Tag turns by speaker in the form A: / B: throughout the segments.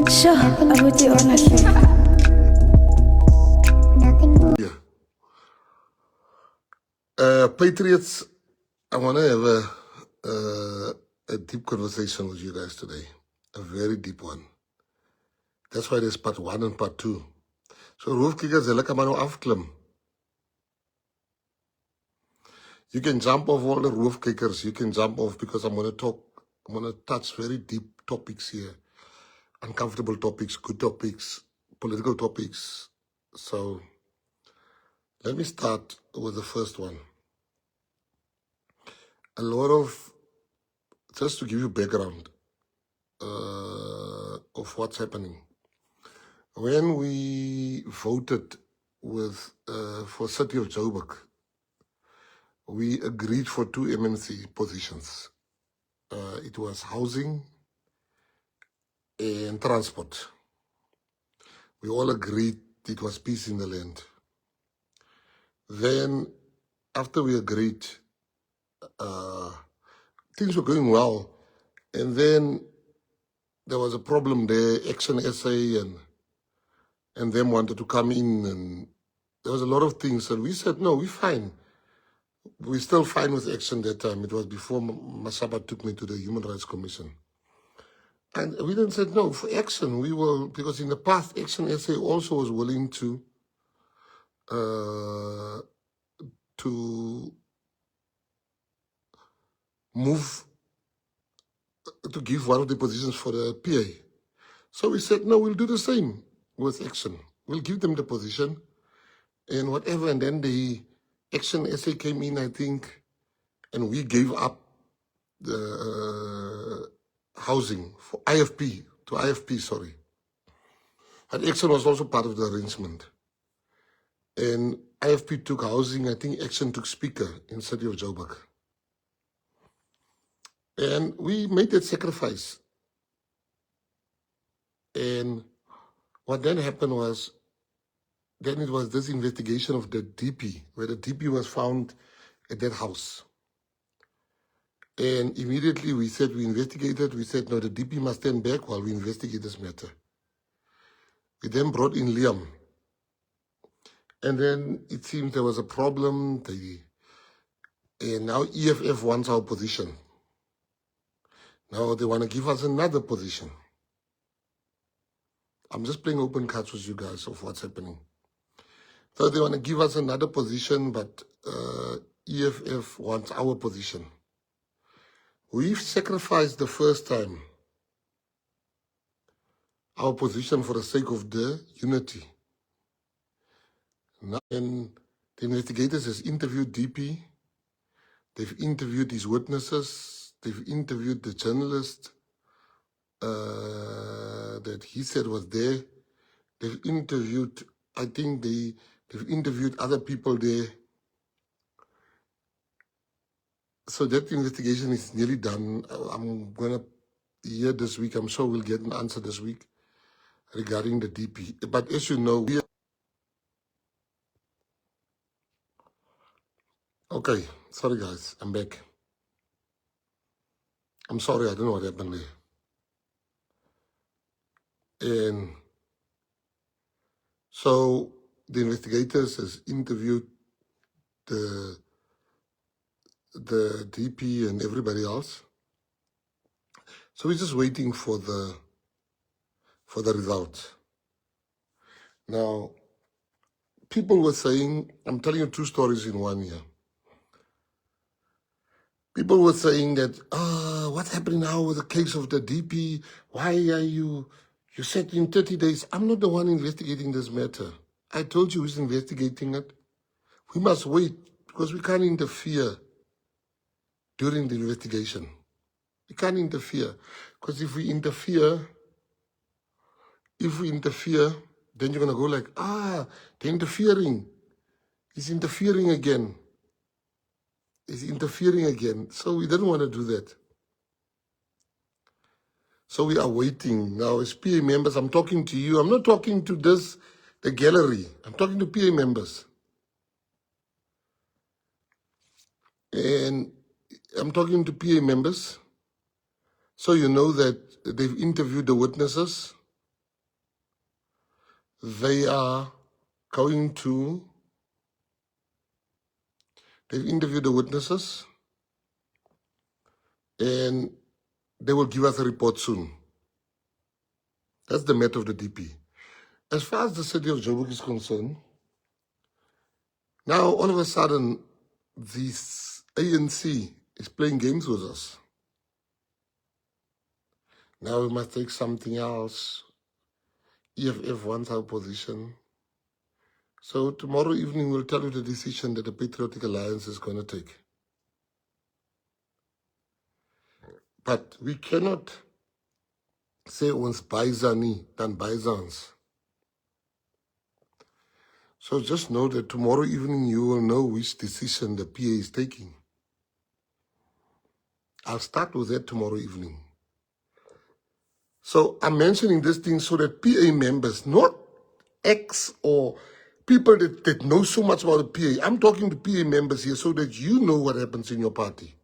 A: Sure, abuti honestly.
B: Yeah. Patriots, I want to have a deep conversation with you guys today. A very deep one. That's why there's part 1 and part 2. So, roofkickers, hulle kan maar nou afklim. You can jump off all the roofkickers. You can jump off because I'm going to touch very deep topics here. Uncomfortable topics, good topics, political topics. So, let me start with the first one. A lot of, just to give you background of what's happening. When we voted with for City of Joburg, we agreed for 2 MMC positions. It was housing and transport. We all agreed it was peace in the land. Then, after we agreed, things were going well. And then there was a problem there, Action SA and them wanted to come in, and there was a lot of things. And we said, no, we're fine. We're still fine with Action that time. It was before Masaba took me to the Human Rights Commission. And we then said, no, for Action, we will, because in the past, Action SA also was willing to move, to give one of the positions for the PA. So we said, no, we'll do the same with Action. We'll give them the position and whatever. And then the Action SA came in, I think, and we gave up the housing for IFP, to IFP, sorry. But Action was also part of the arrangement. And IFP took housing, I think Action took speaker in City of Joburg. And we made that sacrifice. And what then happened was, then it was this investigation of the DP, where the DP was found at that house. And immediately we said, we investigated, we said, no, the DP must stand back while we investigate this matter. We then brought in Liam. And then it seems there was a problem, and now EFF wants our position. Now they want to give us another position. I'm just playing open cards with you guys of what's happening. So they want to give us another position, but EFF wants our position. We've sacrificed the first time our position for the sake of the unity. Now, and the investigators has interviewed DP. They've interviewed his witnesses. They've interviewed the journalist that he said was there. They've interviewed, I think they've interviewed other people there. So that investigation is nearly done. I'm going to hear this week. I'm sure we'll get an answer this week regarding the DP. But as you know, okay, sorry guys, I'm back. I'm sorry, I don't know what happened there. And so the investigators has interviewed the DP and everybody else. So we're just waiting for the results. Now, people were saying, I'm telling you 2 stories in one year. People were saying that, what's happening now with the case of the DP? Why are you said in 30 days? I'm not the one investigating this matter. I told you who's investigating it. We must wait because we can't interfere during the investigation. We can't interfere because if we interfere, then you're going to go like, they're interfering. He's interfering again. He's interfering again. So we didn't want to do that. So we are waiting. Now as PA members, I'm talking to you. I'm not talking to the gallery. I'm talking to PA members. And I'm talking to PA members. So you know that they've interviewed the witnesses. They are going to, they've interviewed the witnesses and they will give us a report soon. That's the matter of the DP. As far as the city of Joburg is concerned, now all of a sudden, this ANC is playing games with us. Now we must take something else. EFF wants our position. So tomorrow evening we'll tell you the decision that the Patriotic Alliance is going to take. But we cannot say ons Baizani than Baizans. So just know that tomorrow evening you will know which decision the PA is taking. I'll start with that tomorrow evening. So I'm mentioning this thing so that PA members, not ex or people that know so much about the PA, I'm talking to PA members here so that you know what happens in your party.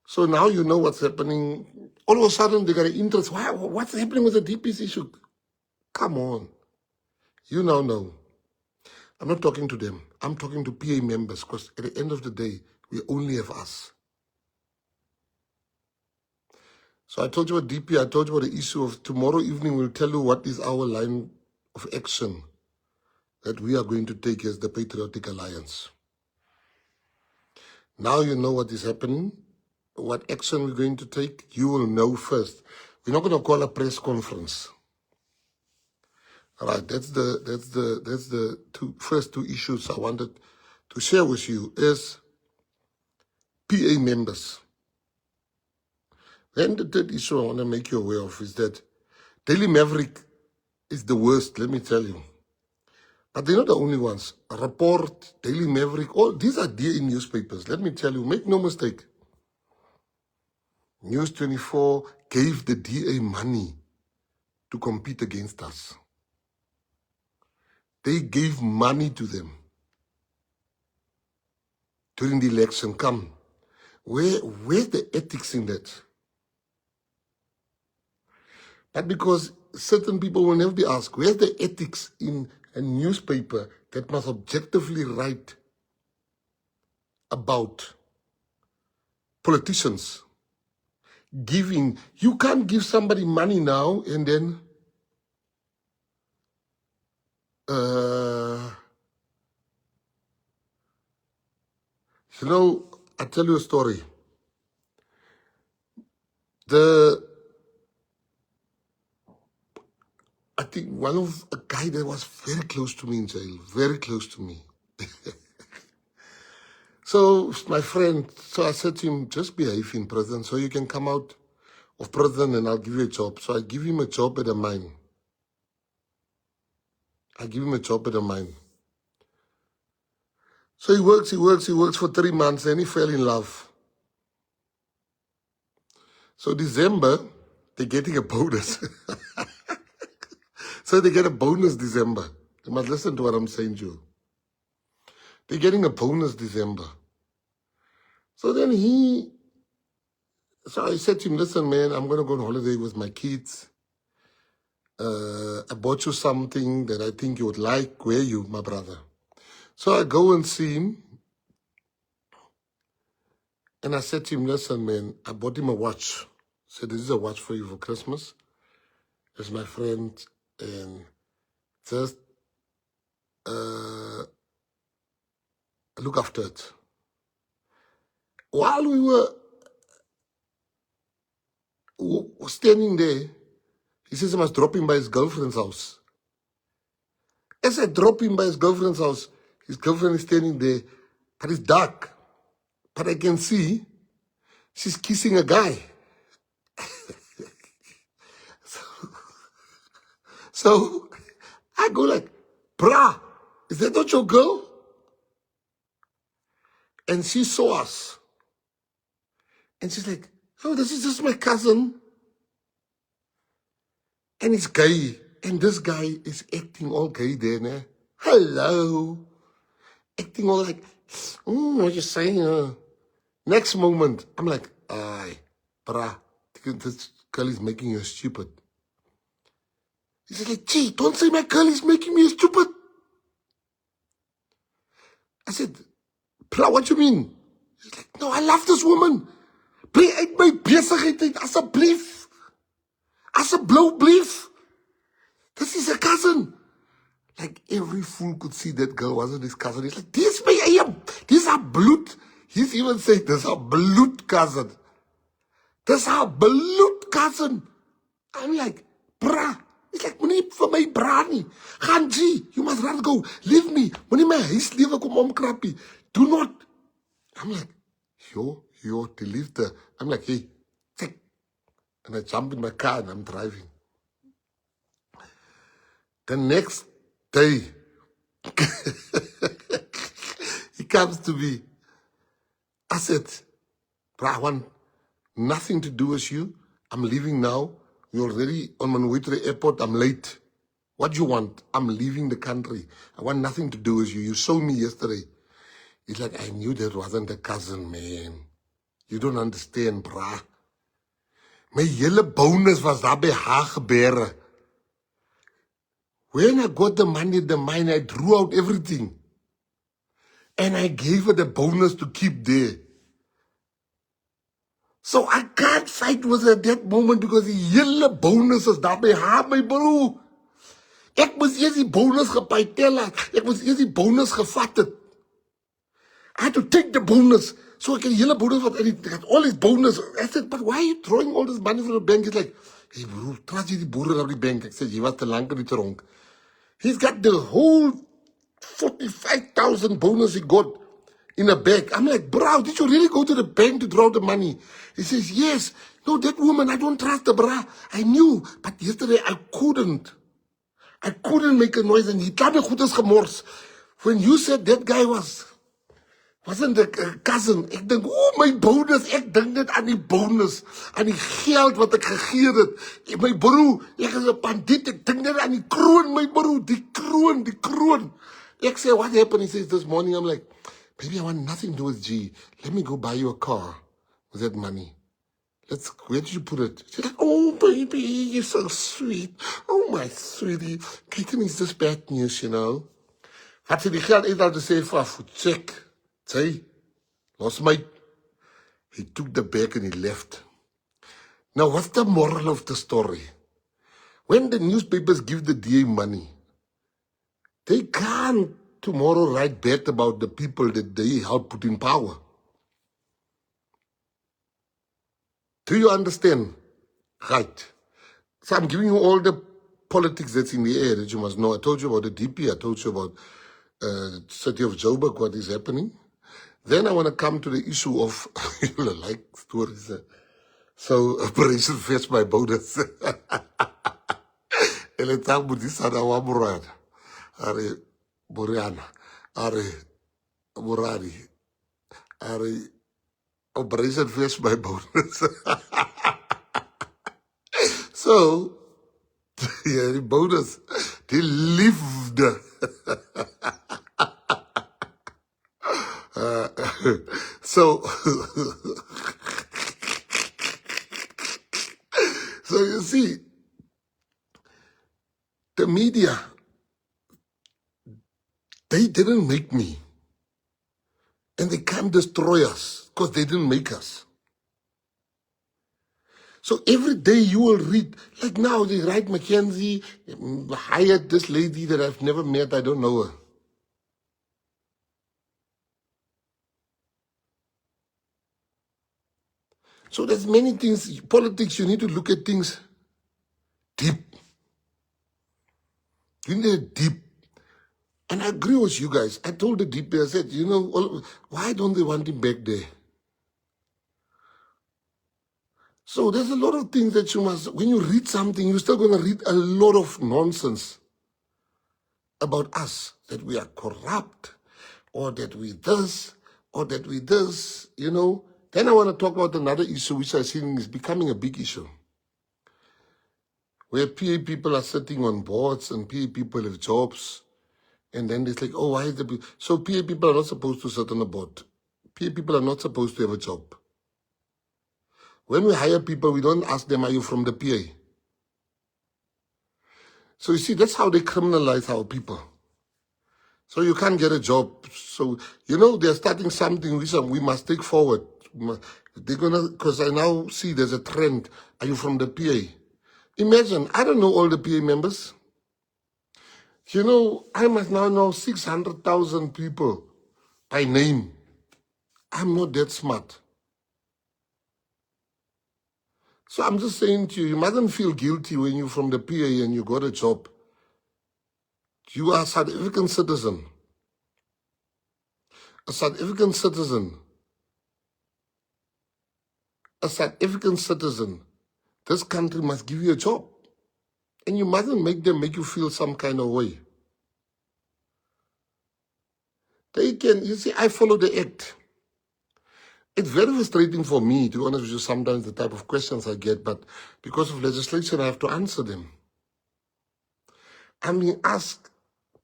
B: So now you know what's happening. All of a sudden they got an interest. What's happening with the DP's issue? Come on. You now know. I'm not talking to them. I'm talking to PA members because at the end of the day, we only have us. So I told you about DP. I told you about the issue of tomorrow evening. We'll tell you what is our line of action that we are going to take as the Patriotic Alliance. Now you know what is happening, what action we're going to take. You will know first. We're not going to call a press conference. All right, that's the first two issues I wanted to share with you is PA members. Then the third issue I want to make you aware of is that Daily Maverick is the worst, let me tell you. But they're not the only ones. Report, Daily Maverick, all these are DA newspapers. Let me tell you, make no mistake. News 24 gave the DA money to compete against us. They gave money to them during the election. Come, where's the ethics in that? But because certain people will never be asked, where's the ethics in a newspaper that must objectively write about politicians giving? You can't give somebody money now and then you know, I tell you a story. I think one of a guy that was very close to me in jail, very close to me. So my friend, so I said to him, just behave in prison so you can come out of prison and I'll give you a job. So I give him a job at a mine. I give him a job at a mine. So he works for 3 months and he fell in love. So December, they're getting a bonus. So they get a bonus December. You must listen to what I'm saying to you. They're getting a bonus December. So then so I said to him, listen, man, I'm going to go on holiday with my kids. I bought you something that I think you would like. Where are you, my brother? So I go and see him. And I said to him, listen, man, I bought him a watch. I said, this is a watch for you for Christmas. It's my friend. And just look after it. While we were standing there, he says I must drop him by his girlfriend's house. As I drop him by his girlfriend's house, his girlfriend is standing there, but it's dark. But I can see she's kissing a guy. So I go like, brah, is that not your girl? And she saw us. And she's like, oh, this is just my cousin. And he's gay. And this guy is acting all gay there, né? Hello. Acting all like, what you saying? Next moment, I'm like, aye, brah, this girl is making you stupid. He said, like, gee, don't say my girl is making me stupid. I said, bro, what you mean? He's like, no, I love this woman. Bly uit my besigheid uit, asseblief. Asseblief. This is a cousin. Like, every fool could see that girl wasn't his cousin. He's like, this is our blood. He's even saying, this is our blood cousin. This is our blood cousin. I'm like, bruh. He's like, moenie vir my bra nie. Gaan G, you must rather go. Leave me. Moenie my huis lewe kom omkrapie. Do not. I'm like, yo, delete her. I'm like, hey, check. And I jump in my car and I'm driving. The next day, he comes to me. I said, bro, I want nothing to do with you. I'm leaving now. You're already on my way to the airport. I'm late. What do you want? I'm leaving the country. I want nothing to do with you. You saw me yesterday. He's like, I knew that wasn't a cousin, man. You don't understand, brah. My hele bonus was daar by haar gebeure. When I got the money, the mine, I drew out everything. And I gave her the bonus to keep there. So I can't fight with her at that moment because die hele bonus is daar by haar, my bro. Ek moes eers die bonus gepaitel het. Ek moes eers die bonus gevat het. I had to take the bonus. So ek het die hele bonus wat I got all his bonus. I said, but why are you throwing all this money from the bank? He's like, hey bro, trust jy die boere op die bank. Ek said, jy was te lang in die tronk. He's got the whole 45,000 bonus he got in a bag. I'm like, bro, did you really go to the bank to draw the money? He says, yes. No, that woman, I don't trust her, bro. I knew, but yesterday I couldn't make a noise and he told me goed is gemors. When you said that guy wasn't a cousin, ek dink, oh, my bonus, ek dink net aan die bonus, aan die geld wat ek gegee het. My bro, ek is 'n bandiet, ek dink net aan die kroon, my bro, die kroon. Ek sê, what happened? He says, this morning, I'm like, baby, I want nothing to do with G. Let me go buy you a car with that money. Where did you put it? She's like, oh, baby, you're so sweet. Oh, my sweetie. Gayton is just bad news, you know. Wat sy die geld uit al te sê vir haar, check. Say, lost mate. He took the bag and he left. Now, what's the moral of the story? When the newspapers give the DA money, they can't tomorrow write bad about the people that they helped put in power. Do you understand? Right. So I'm giving you all the politics that's in the air that you must know. I told you about the DP. I told you about the city of Joburg, what is happening. Then I want to come to the issue of, you like stories. So, Operation Fetch My Bonus. En het aan moet die sana wa Murad. Are Buriana. Are Muradi. Are Operation Fetch My Bonus. So, yeah, die bonus, die liefde. So you see, the media, they didn't make me. And they can't destroy us because they didn't make us. So every day you will read, like now they write Mckenzie hired this lady that I've never met, I don't know her. So there's many things, politics, you need to look at things deep. You need it deep. And I agree with you guys. I told the DP, I said, you know, why don't they want him back there? So there's a lot of things that you must, when you read something, you're still going to read a lot of nonsense about us, that we are corrupt, or that we this, or that we this, you know. Then I want to talk about another issue which I think is becoming a big issue, where PA people are sitting on boards and PA people have jobs, and then it's like, oh, why is the... So PA people are not supposed to sit on a board. PA people are not supposed to have a job. When we hire people, we don't ask them, are you from the PA? So you see, that's how they criminalize our people. So you can't get a job. So, they're starting something which we must take forward. They're gonna, because I now see there's a trend. Are you from the PA? Imagine, I don't know all the PA members. I must now know 600,000 people by name. I'm not that smart. So I'm just saying to you, you mustn't feel guilty when you're from the PA and you got a job. You are a South African citizen. A South African citizen. A South African citizen. This country must give you a job. And you mustn't make them make you feel some kind of way. They can, you see, I follow the act. It's very frustrating for me, to be honest with you, sometimes the type of questions I get, but because of legislation, I have to answer them. I'm being asked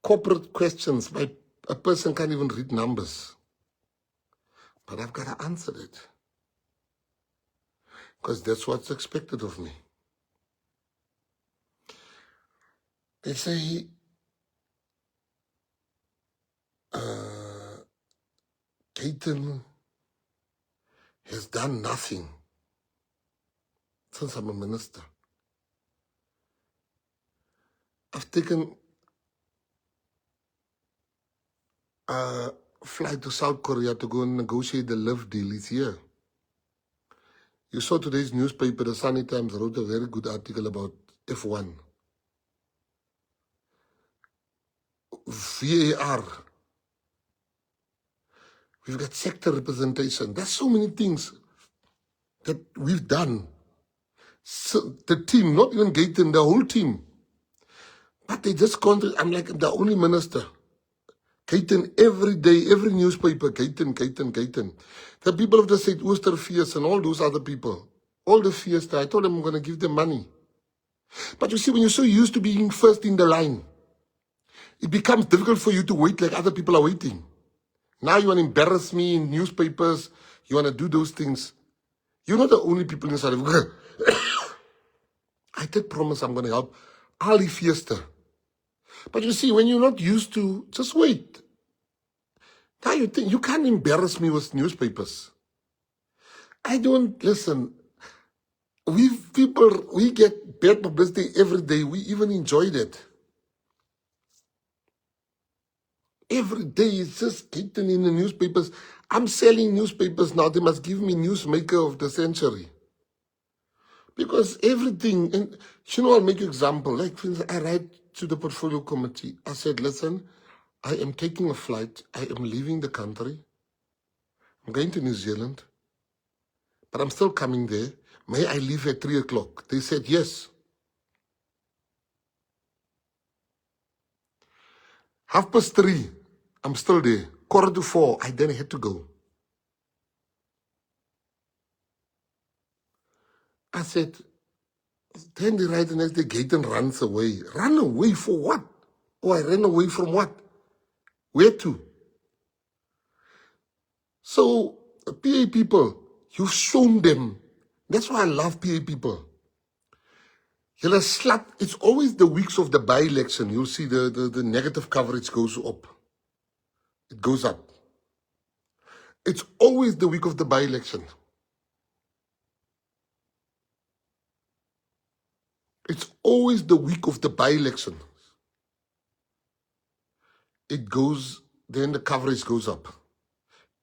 B: corporate questions by a person can't even read numbers. But I've got to answer it. Because that's what's expected of me. They say, Gayton has done nothing since I'm a minister. I've taken a flight to South Korea to go and negotiate the live deal. It's here. You saw today's newspaper, the Sunday Times, wrote a very good article about F1. VAR. We've got sector representation. There's so many things that we've done. So the team, not even Gayton, the whole team. But they just can't. I'm like the only minister. Gayton, every day, every newspaper, Gayton, Gayton, Gayton. The people of the St. Ooster Fears and all those other people, all the fears, I told them I'm going to give them money. But you see, when you're so used to being first in the line, it becomes difficult for you to wait like other people are waiting. Now you want to embarrass me in newspapers. You want to do those things. You're not the only people in South Africa. I did promise I'm going to help Ali Fiesta. But you see, when you're not used to, just wait. Now you think, you can't embarrass me with newspapers. I don't, listen, we get bad publicity every day. We even enjoy that. Every day it's just getting in the newspapers. I'm selling newspapers now. They must give me newsmaker of the century. Because everything, and I'll make you an example. Like, for instance, I write to the portfolio committee. I said, listen, I am taking a flight. I am leaving the country. I'm going to New Zealand. But I'm still coming there. May I leave at 3 o'clock? They said, yes. 3:30, I'm still there. 4:45, I then had to go. I said, then they write the next day, Gayton runs away. Run away for what? Oh, I ran away from what? Where to? So, PA people, you've shown them. That's why I love PA people. You'll slap. It's always the weeks of the by-election. You'll see the negative coverage goes up. It goes up. It's always the week of the by-election. It's always the week of the by-election. It goes, then the coverage goes up.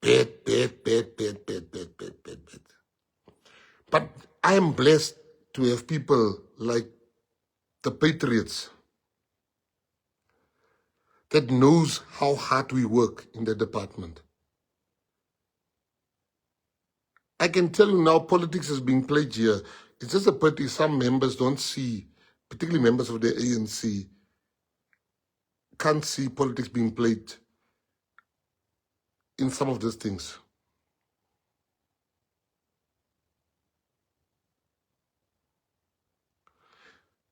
B: Bad, bad, bad, bad, bad, bad, bad, bad, bad. But I am blessed to have people like the Patriots that knows how hard we work in the department. I can tell you now, politics is being played here. It's just a pity some members don't see, particularly members of the ANC, can't see politics being played in some of these things.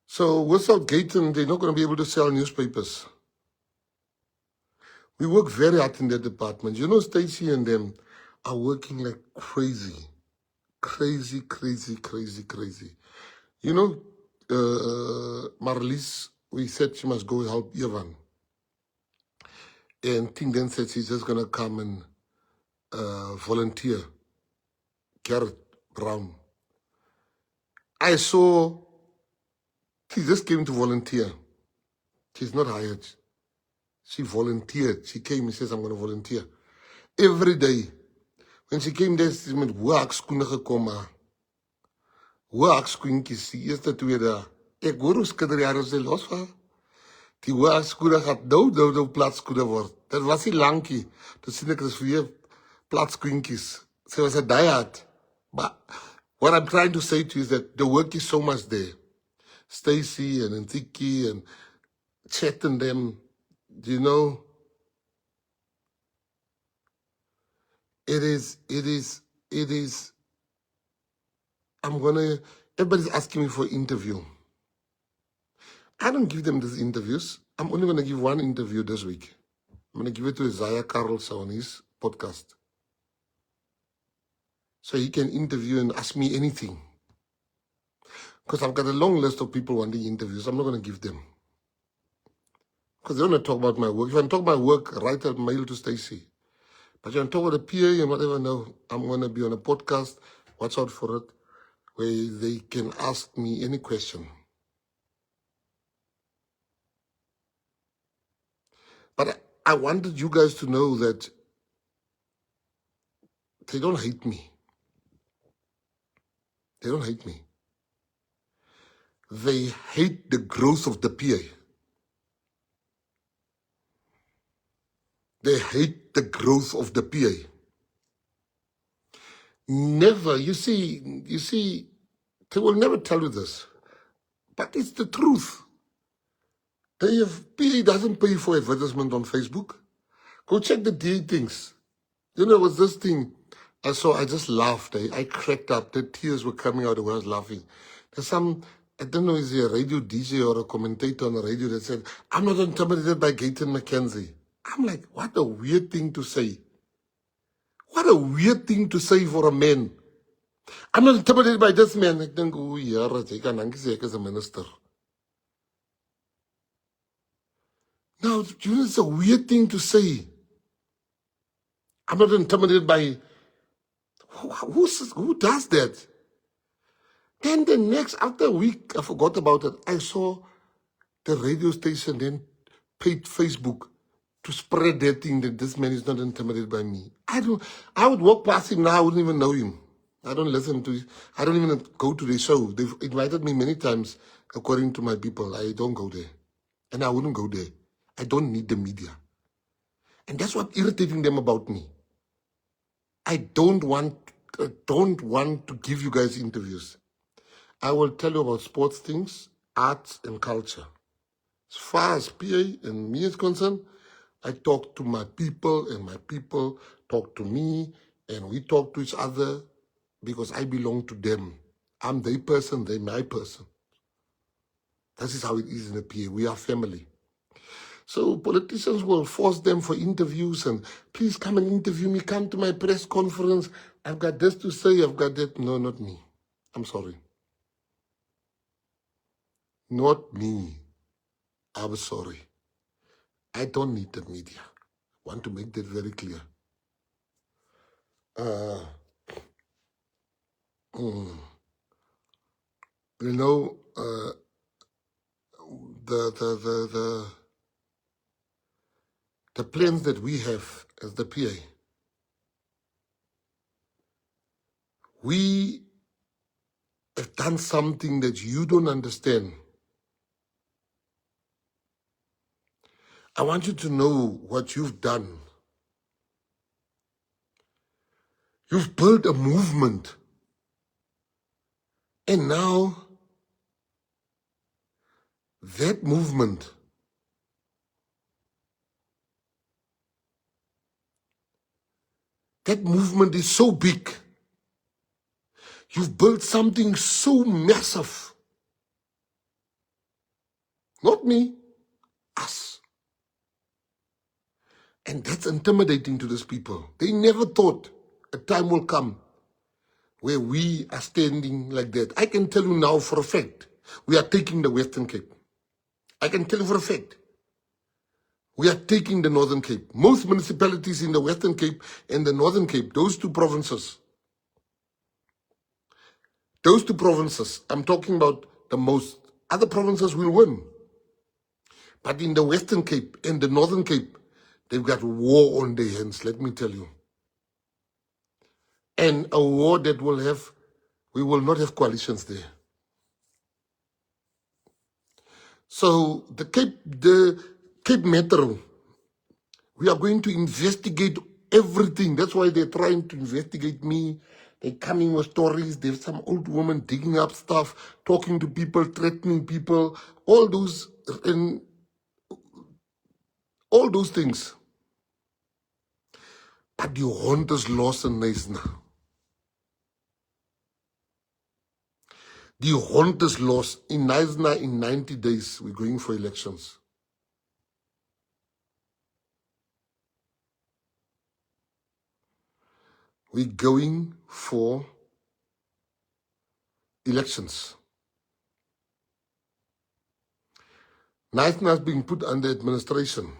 B: So without Gayton, they're not going to be able to sell newspapers. We work very hard in that department. Stacey and them are working like crazy. Crazy, crazy, crazy, crazy. Marlies we said she must go help Ivan. And Ting then said she's just going to come and volunteer. Garrett Brown. I saw, she just came to volunteer. She's not hired. She volunteered. She came and says, I'm going to volunteer. Every day. When she came there, she met hoe ek skoene gekom maar. Hoe ek skoentjies, die eerste twee dae. Ek hoor hoe skitterjare sy los van. Die hoe ek skoene gaat nou plat skoene word. Dit was nie lankie. Toe sien ek, dit is vir jou plat skoentjies. Sy was 'n diehard. But what I'm trying to say to you is that the work is so much there. Stacy and Ntiki and Chet and them, you know, it is, everybody's asking me for an interview. I don't give them these interviews. I'm only going to give one interview this week. I'm going to give it to Isaiah Carlson on his podcast. So he can interview and ask me anything. Because I've got a long list of people wanting interviews. I'm not going to give them. Because they want to talk about my work. If I want to talk about work, write a mail to Stacy. But you want to talk about the PA and whatever, no. I'm going to be on a podcast. Watch out for it. Where they can ask me any question. But I wanted you guys to know that they don't hate me. They don't hate me. They hate the growth of the PA. They hate the growth of the PA. Never, you see, they will never tell you this. But it's the truth. PA doesn't pay for advertisement on Facebook. Go check the DA things. You know, it was this thing. I just laughed. I cracked up. The tears were coming out when I was laughing. There's some, I don't know, is he a radio DJ or a commentator on the radio that said, I'm not intimidated by Gayton Mckenzie. I'm like, what a weird thing to say. What a weird thing to say for a man. I'm not intimidated by this man. I think, oh, yeah, ek is a minister. Now, you know, it's a weird thing to say. I'm not intimidated by... Who does that? Then the next, after a week, I forgot about it. I saw the radio station then paid Facebook to spread that thing that this man is not intimidated by me. I would walk past him now, I wouldn't even know him. I don't listen to, I don't even go to the show. They've invited me many times, according to my people. I don't go there. And I wouldn't go there. I don't need the media. And that's what's irritating them about me. I don't want to give you guys interviews. I will tell you about sports things, arts, and culture. As far as PA and me is concerned, I talk to my people, and my people talk to me, and we talk to each other because I belong to them. I'm their person, they're my person. That is how it is in the PA. We are family. So politicians will force them for interviews and please come and interview me, come to my press conference. I've got this to say, I've got that. No, not me. I'm sorry. Not me. I'm sorry. I don't need the media. I want to make that very clear. You know, the plans that we have as the PA, we have done something that you don't understand. I want you to know what you've done. You've built a movement. And now, that movement is so big. You've built something so massive. Not me, us. And that's intimidating to these people. They never thought a time will come where we are standing like that. I can tell you now for a fact, we are taking the Western Cape. I can tell you for a fact. We are taking the Northern Cape. Most municipalities in the Western Cape and the Northern Cape, those two provinces, I'm talking about the most. Other provinces will win. But in the Western Cape and the Northern Cape, they've got war on their hands, let me tell you. And a war that we will not have coalitions there. So the Cape Metro, we are going to investigate everything. That's why they're trying to investigate me. They're coming with stories. There's some old woman digging up stuff, talking to people, threatening people, all those things. But the hond is lost in Knysna. The hond is lost in Knysna. In 90 days, we're going for elections. We're going for elections. Knysna is being put under administration.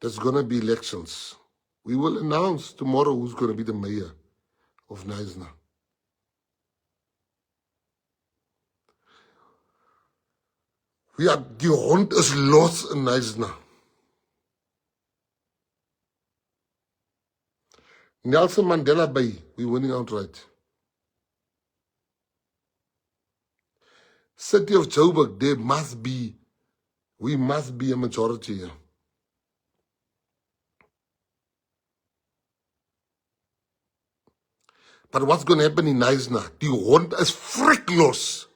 B: There's going to be elections. We will announce tomorrow who's going to be the mayor of Knysna. The hond is lost in Knysna. Nelson Mandela Bay, we're winning outright. City of Joburg, we must be a majority here. But what's going to happen in Knysna? The hond is freak lost.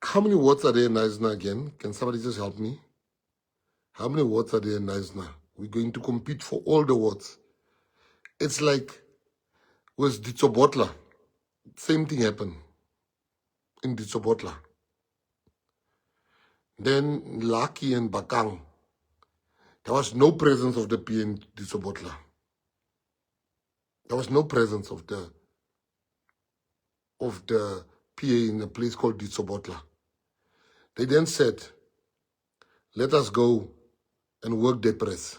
B: How many wards are there in Knysna again? Can somebody just help me? How many wards are there in Knysna? We're going to compete for all the wards. It's like with Ditsobotla. Same thing happened in Ditsobotla. Then Laki and Bakang. There was no presence of the PA in Ditsobotla. There was no presence of the PA in a place called Ditsobotla. They then said, let us go and work the press.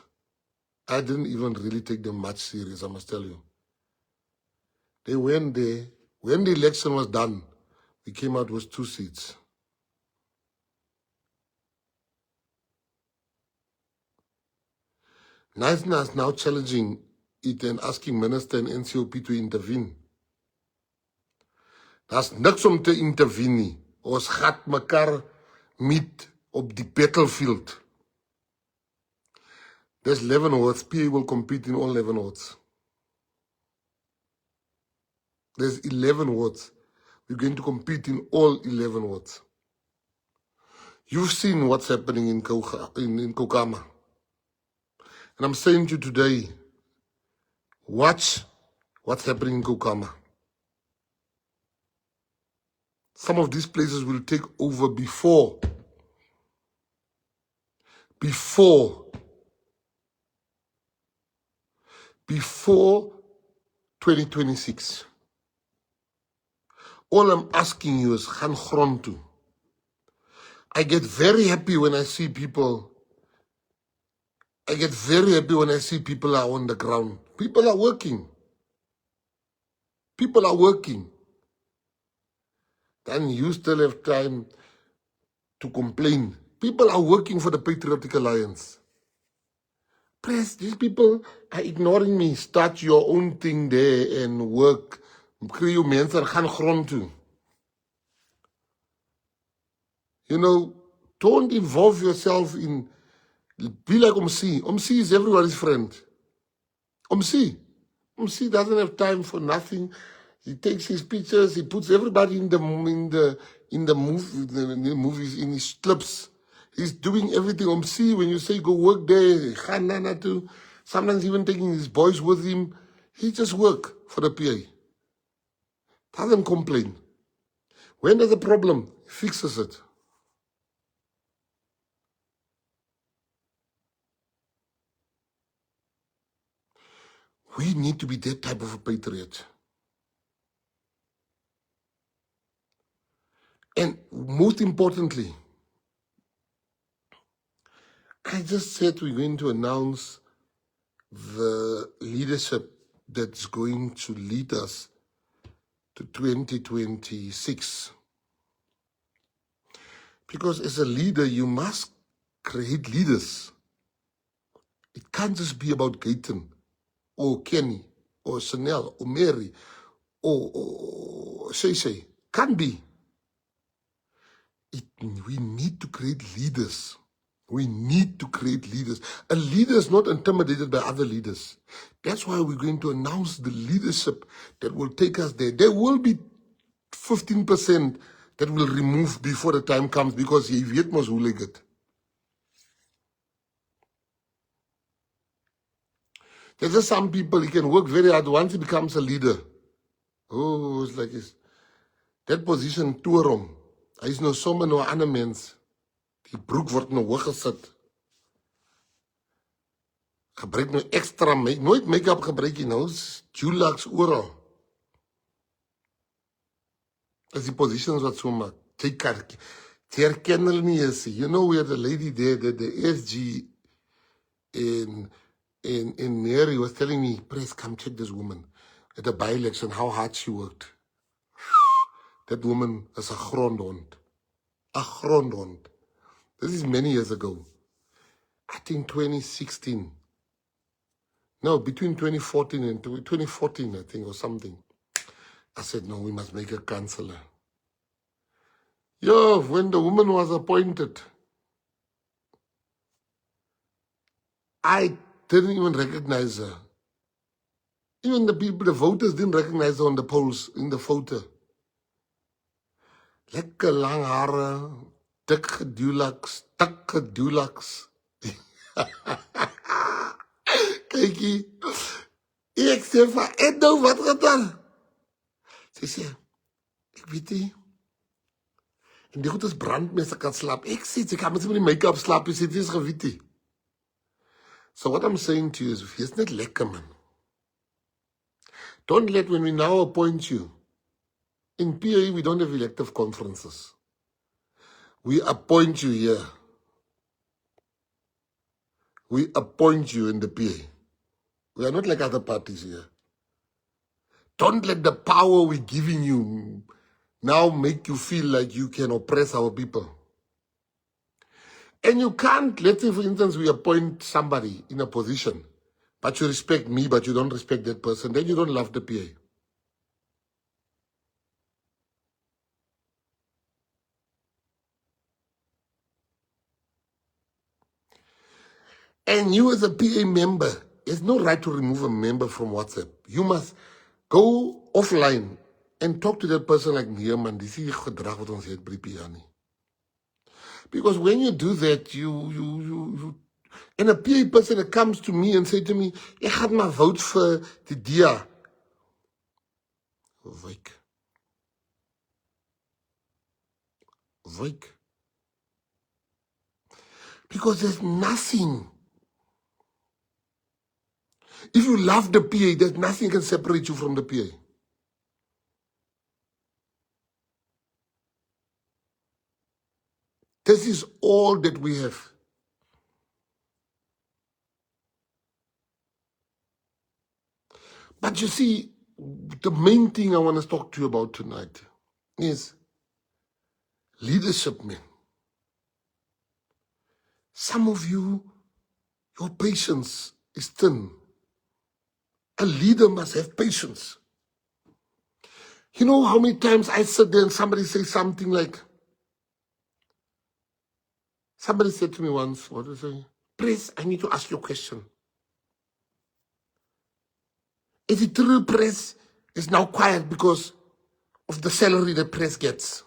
B: I didn't even really take them much serious, I must tell you. They went there. When the election was done, we came out with 2 seats. Knysna is now challenging it and asking Minister and NCOP to intervene. Daar's niks om te intervene nie. Ons gat mekaar meet op die battlefield. There's 11 wards. PA will compete in all 11 wards. There's 11 wards. We're going to compete in all 11 wards. You've seen what's happening in Kokama. And I'm saying to you today, watch what's happening in Kokama. Some of these places will take over before 2026. All I'm asking you is gaan grond toe. I get very happy when I see people. I get very happy when I see people are on the ground. People are working. People are working. Then you still have time to complain. People are working for the Patriotic Alliance. Press, these people are ignoring me. Start your own thing there and work. Kry jou mense en gaan grond toe. You know, don't involve yourself in, be like Omsi. Omsi is everybody's friend. Omsi doesn't have time for nothing. He takes his pictures, he puts everybody in the movies, in his clips. He's doing everything. Omsi, when you say go work there, too. Sometimes even taking his boys with him. He just work for the PA. Doesn't complain. When there's a problem, he fixes it. We need to be that type of a patriot. And most importantly, I just said we're going to announce the leadership that's going to lead us to 2026. Because as a leader, you must create leaders. It can't just be about Gayton or Kenny or Chanel or Mary or Shay. Can't be. We need to create leaders. We need to create leaders. A leader is not intimidated by other leaders. That's why we're going to announce the leadership that will take us there. There will be 15% that will remove before the time comes because he weet mos hoe lyk dit. There's just some people, he can work very hard once he becomes a leader. Oh, it's like this. That position toer hom. Hy is nou sommer nou 'n ander mens. Die broek word nou hoog gesit. Gebruik nou extra nooit make-up gebruik jy nou. Dulax oral. As die positions wat so maak. Jy herken hulle nie eens. You know where the lady there, the SG in Mary was telling me, please come check this woman at the by-election, how hard she worked. That woman is a grondhond. A grondhond. This is many years ago. I think 2016. No, between 2014 and 2014, I think, or something. I said, no, we must make a councillor. Yo, when the woman was appointed, I didn't even recognize her. Even the people, the voters didn't recognize her on the polls, in the photo. Lekker lang hare, dik gedulaks, tik gedulaks. Kykie, ek sê van, en nou wat gedaan? Sy sê, ek weet nie, en die goed is brandmeester kan slaap. Ek sê, sy kan met die make-up slaap, jy sê, dit is geweet nie. So what I'm saying to you is, wees net lekker, man. Don't let, when we now appoint you, in PA, we don't have elective conferences. We appoint you here. We appoint you in the PA. We are not like other parties here. Don't let the power we're giving you now make you feel like you can oppress our people. And you can't, let's say for instance, we appoint somebody in a position, but you respect me, but you don't respect that person, then you don't love the PA. And you as a PA member, there's no right to remove a member from WhatsApp. You must go offline and talk to that person like, nee man, dis die gedrag wat ons het by die PA nie. Because when you do that, and a PA person that comes to me and say to me, ek gaan maar vote vir die DA. Wyk. Wyk. Because there's nothing. If you love the PA, there's nothing can separate you from the PA. This is all that we have. But you see, the main thing I want to talk to you about tonight is leadership, man. Some of you, your patience is thin. A leader must have patience. You know how many times I sit there and somebody says something like, somebody said to me once, what did they say? Press, I need to ask you a question. Is it true press is now quiet because of the salary that press gets?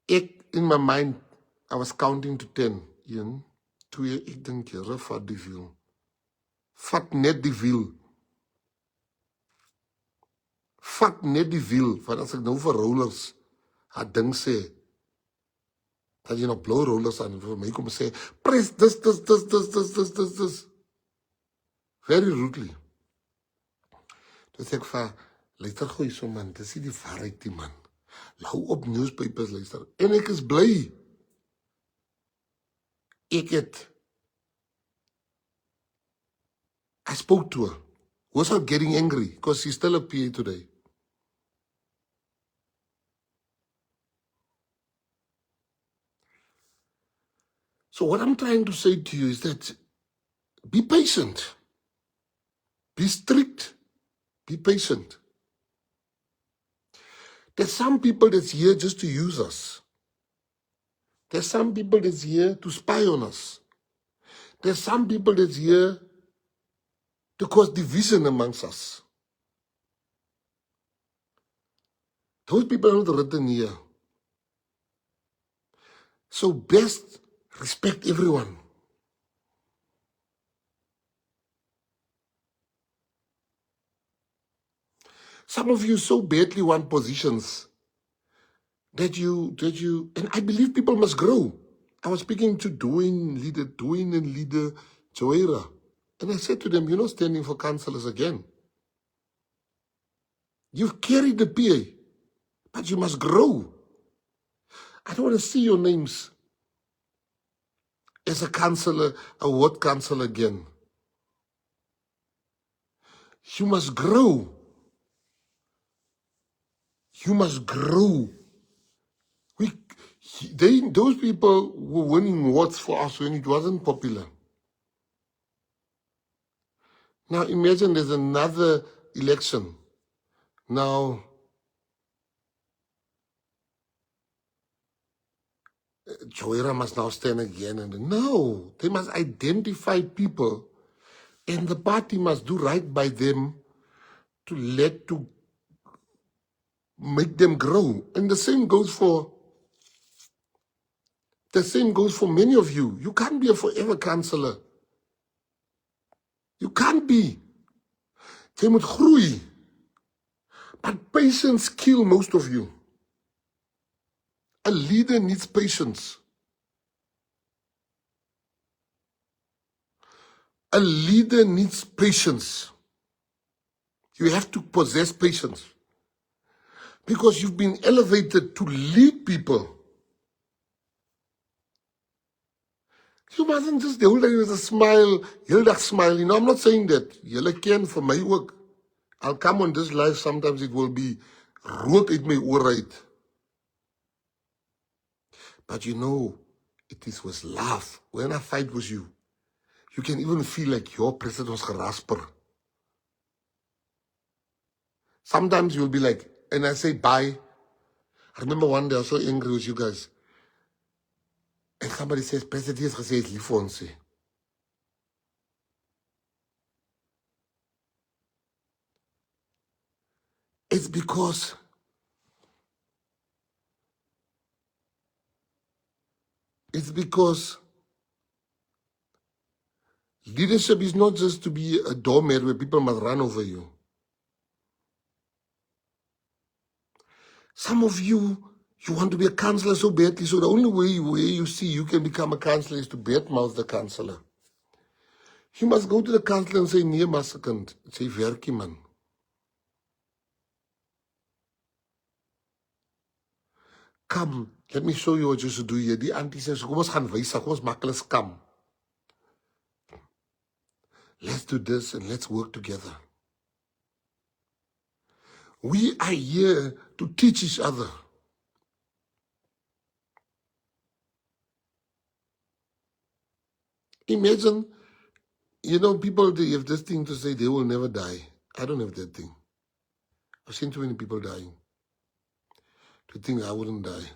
B: In my mind, I was counting to 10. 1, 2, ek dink jy, vat die wiel. Vat net die wiel. Vat net die wiel. Want as ek nou vir rollers, haar ding sê, dat jy nog blauw rollers aan, vir my kom sê, press this. Very rudely. Toe sê ek vir, Luister gooi so man, dis nie die waarheid die man. Hou op newspapers luister. En ek is bly. I spoke to her. Was not getting angry because she's still a PA today. So what I'm trying to say to you is that be patient. Be strict. Be patient. There's some people that's here just to use us. There's some people that's here to spy on us. There's some people that's here to cause division amongst us. Those people are not written here. So best respect everyone. Some of you so badly want positions that you, and I believe people must grow. I was speaking to Dwayne and leader Joera, and I said to them, you're not standing for councillors again. You've carried the PA, but you must grow. I don't want to see your names as a councillor, a ward councillor again. You must grow. You must grow. Those people were winning wards for us when it wasn't popular. Now imagine there's another election. Now, Joera must now stand again. And no, they must identify people and the party must do right by them to make them grow. And the same goes for many of you. You can't be a forever councillor. You can't be. Jy moet groei. But patience kills most of you. A leader needs patience. A leader needs patience. You have to possess patience. Because you've been elevated to lead people. You mustn't just the whole day with a smile, heel smile. You know, I'm not saying that. Julle ken vir my ook. I'll come on this live, sometimes it will be rook uit my oor uit. But you know, it is with love. When I fight with you, you can even feel like your president was gerasper. Sometimes you'll be like, and I say bye. I remember one day I was so angry with you guys. And somebody says, President has gesê het lief vir ons. It's because leadership is not just to be a doormat where people must run over you. Some of you want to be a councillor so badly, so the only way you see you can become a councillor is to badmouth the councillor. You must go to the councillor and say, nee, massekant, sê werkie man. Come, let me show you what you should do here. Die auntie says, kom ons gaan wys, kom ons maak hulle skam. Let's do this and let's work together. We are here to teach each other. Imagine, you know, people, they have this thing to say they will never die. I don't have that thing. I've seen too many people dying to think I wouldn't die.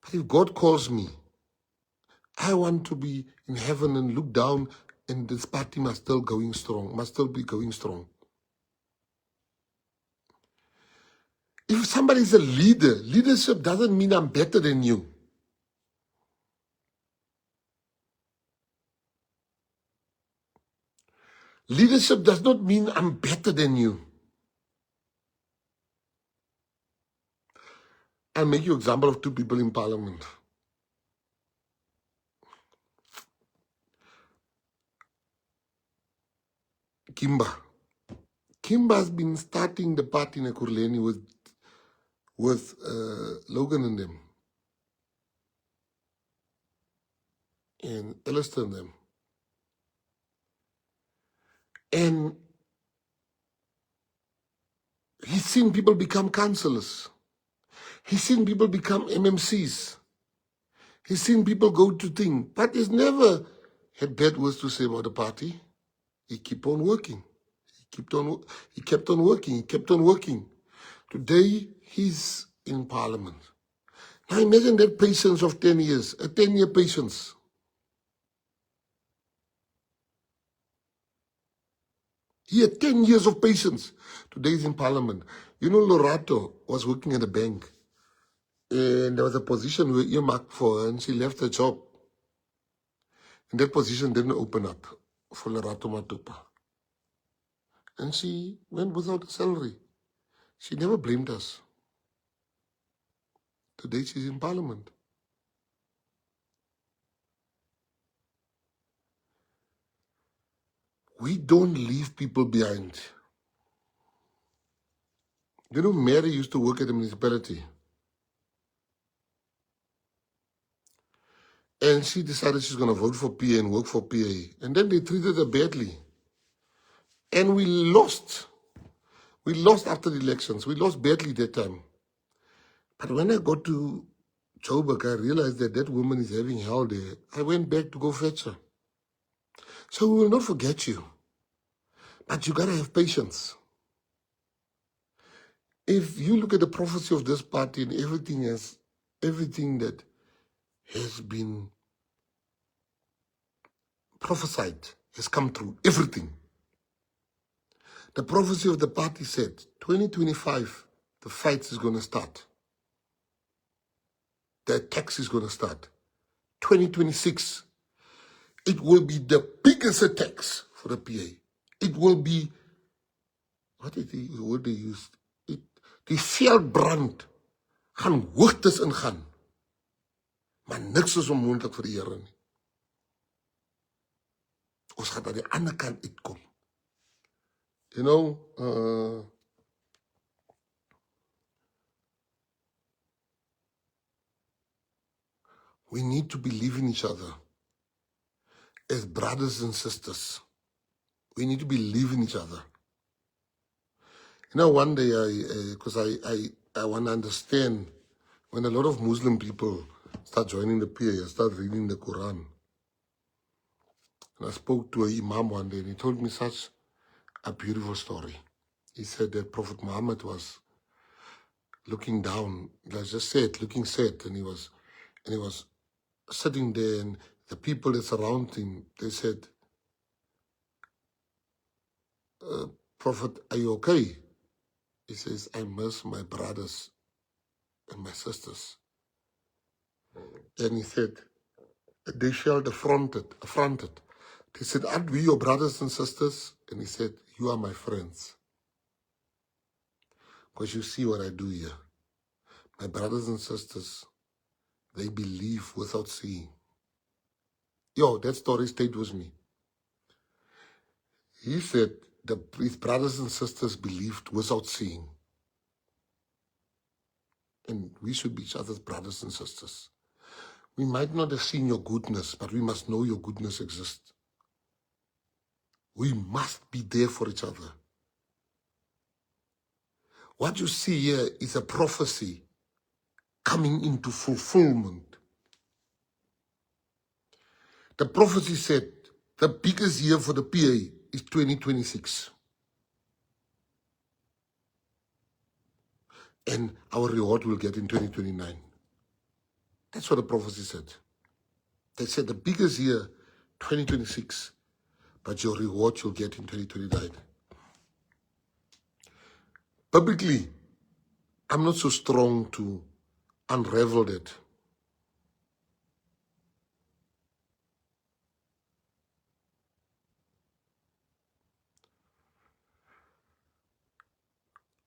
B: But if God calls me, I want to be in heaven and look down, and this party must still be going strong. If somebody is a leader, leadership doesn't mean I'm better than you. Leadership does not mean I'm better than you. I'll make you an example of two people in parliament. Kimba. Kimba's been starting the party in Kunene with Logan and them, and Alistair and them. And he's seen people become councillors. He's seen people become MMCs. He's seen people go to things, but he's never had bad words to say about the party. He kept on working. He kept on working. He kept on working. Today, he's in Parliament. Now imagine that patience of 10 years, a 10-year patience. He had 10 years of patience. Today he's in Parliament. You know, Lorato was working at a bank, and there was a position we were earmarked for her, and she left her job. And that position didn't open up for Lorato Matupa. And she went without a salary. She never blamed us. Today she's in Parliament. We don't leave people behind. You know, Mary used to work at the municipality. And she decided she's going to vote for PA and work for PA. And then they treated her badly. And we lost. We lost after the elections. We lost badly that time. But when I got to Joburg, I realized that that woman is having hell there. I went back to go fetch her. So we will not forget you. But you got to have patience. If you look at the prophecy of this party and everything that has been prophesied has come true, everything. The prophecy of the party said, 2025, the fight is going to start. The attacks is going to start. 2026, it will be the biggest attacks for the PA. It will be, what is the word they used? Die veldbrand gaan hoogtes ingaan. Maar niks is onmoontlik vir die Here nie. Ons gaan aan die ander kant uitkom. You know, we need to believe in each other as brothers and sisters. We need to believe in each other. You know, one day, because I want to understand, when a lot of Muslim people start joining the PA, I start reading the Quran. And I spoke to an imam one day, and he told me such a beautiful story. He said that Prophet Muhammad was looking down, like just said, looking sad, and he was sitting there, and the people that surround him, they said, Prophet, are you okay? He says, I miss my brothers and my sisters. And he said, they felt affronted. They said, aren't we your brothers and sisters? And he said, you are my friends. Because you see what I do here. My brothers and sisters, they believe without seeing. Yo, that story stayed with me. He said his brothers and sisters believed without seeing. And we should be each other's brothers and sisters. We might not have seen your goodness, but we must know your goodness exists. We must be there for each other. What you see here is a prophecy coming into fulfillment. The prophecy said the biggest year for the PA is 2026. And our reward will get in 2029. That's what the prophecy said. They said the biggest year, 2026, but your reward you'll get in 2029. Publicly, I'm not so strong to unravel that.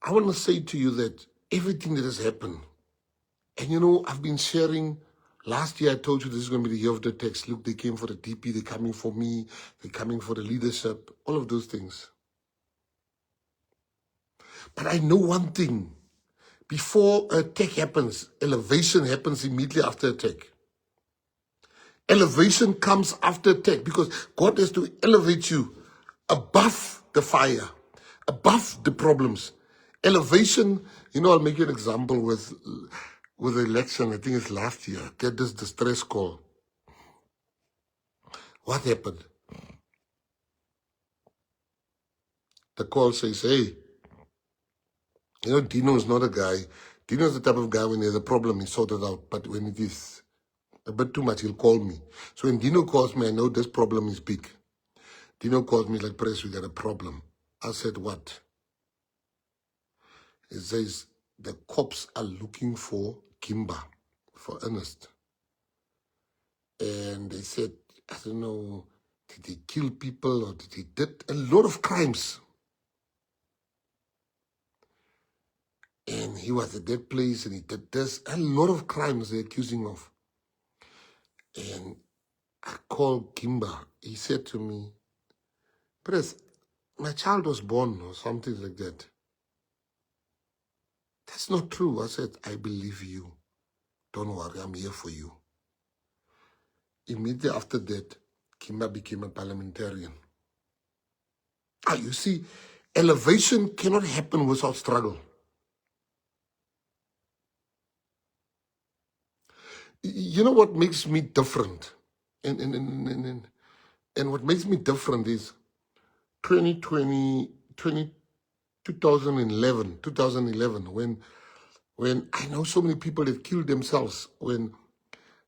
B: I want to say to you that everything that has happened, and you know, I've been sharing, last year I told you this is going to be the year of the text. Look, they came for the DP, they're coming for me, they're coming for the leadership, all of those things. But I know one thing. Before attack happens, elevation happens immediately after attack. Elevation comes after attack because God has to elevate you above the fire, above the problems. Elevation, I'll make you an example with the election. I think it's last year. Get this distress call. What happened? The call says, hey, Dino is not a guy. Dino is the type of guy when there's a problem, he sort it out. But when it is a bit too much, he'll call me. So when Dino calls me, I know this problem is big. Dino calls me like, Press, we got a problem. I said, what? He says, the cops are looking for Kimba, for Ernest. And they said, I don't know, did they kill people or did they did a lot of crimes? And he was at that place and he did this, a lot of crimes they're accusing of. And I called Kimba. He said to me, Press, my child was born or something like that. That's not true. I said, I believe you. Don't worry, I'm here for you. Immediately after that, Kimba became a parliamentarian. You see, elevation cannot happen without struggle. You know what makes me different? And what makes me different is 2011, when I know so many people that killed themselves, when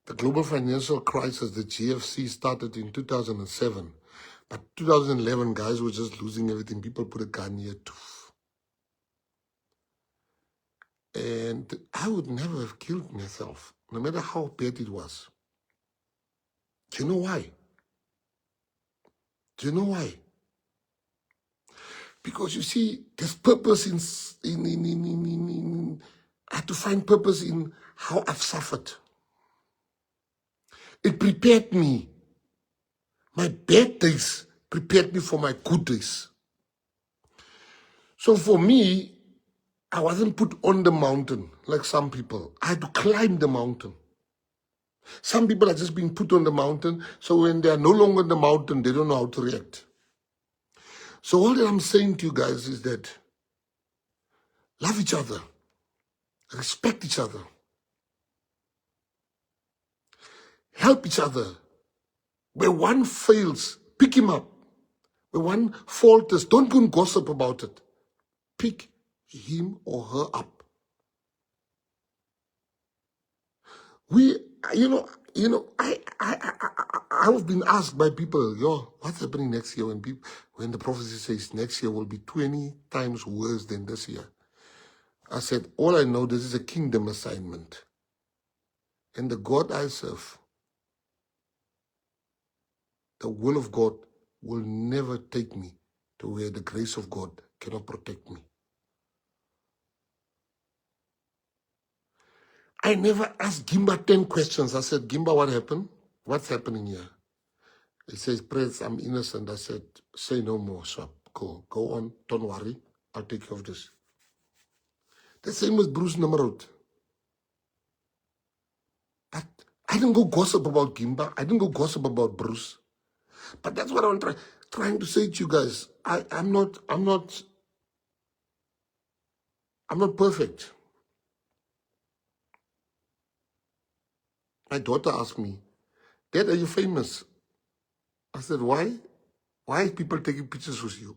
B: the global financial crisis, the GFC, started in 2007. But 2011, guys were just losing everything. People put a gun here too. And I would never have killed myself, no matter how bad it was. Do you know why? Do you know why? Because you see, there's purpose I had to find purpose in how I've suffered. It prepared me. My bad days prepared me for my good days. So for me, I wasn't put on the mountain like some people. I had to climb the mountain. Some people are just being put on the mountain, so when they are no longer on the mountain, they don't know how to react. So all that I'm saying to you guys is that love each other, respect each other, help each other. Where one fails, pick him up. Where one falters, don't go and gossip about it. Pick him or her up. I've been asked by people, what's happening next year when the prophecy says next year will be 20 times worse than this year? I said, all I know, this is a kingdom assignment. And the God I serve, the will of God will never take me to where the grace of God cannot protect me. I never asked Gimba 10 questions. I said, Gimba, what happened? What's happening here? He says, Prince, I'm innocent. I said, say no more, Swap. Go on. Don't worry. I'll take care of this. The same with Bruce Namrud. But I didn't go gossip about Gimba. I didn't go gossip about Bruce. But that's what I'm trying to say to you guys. I'm not perfect. My daughter asked me, Dad, are you famous? I said, why? Why are people taking pictures with you?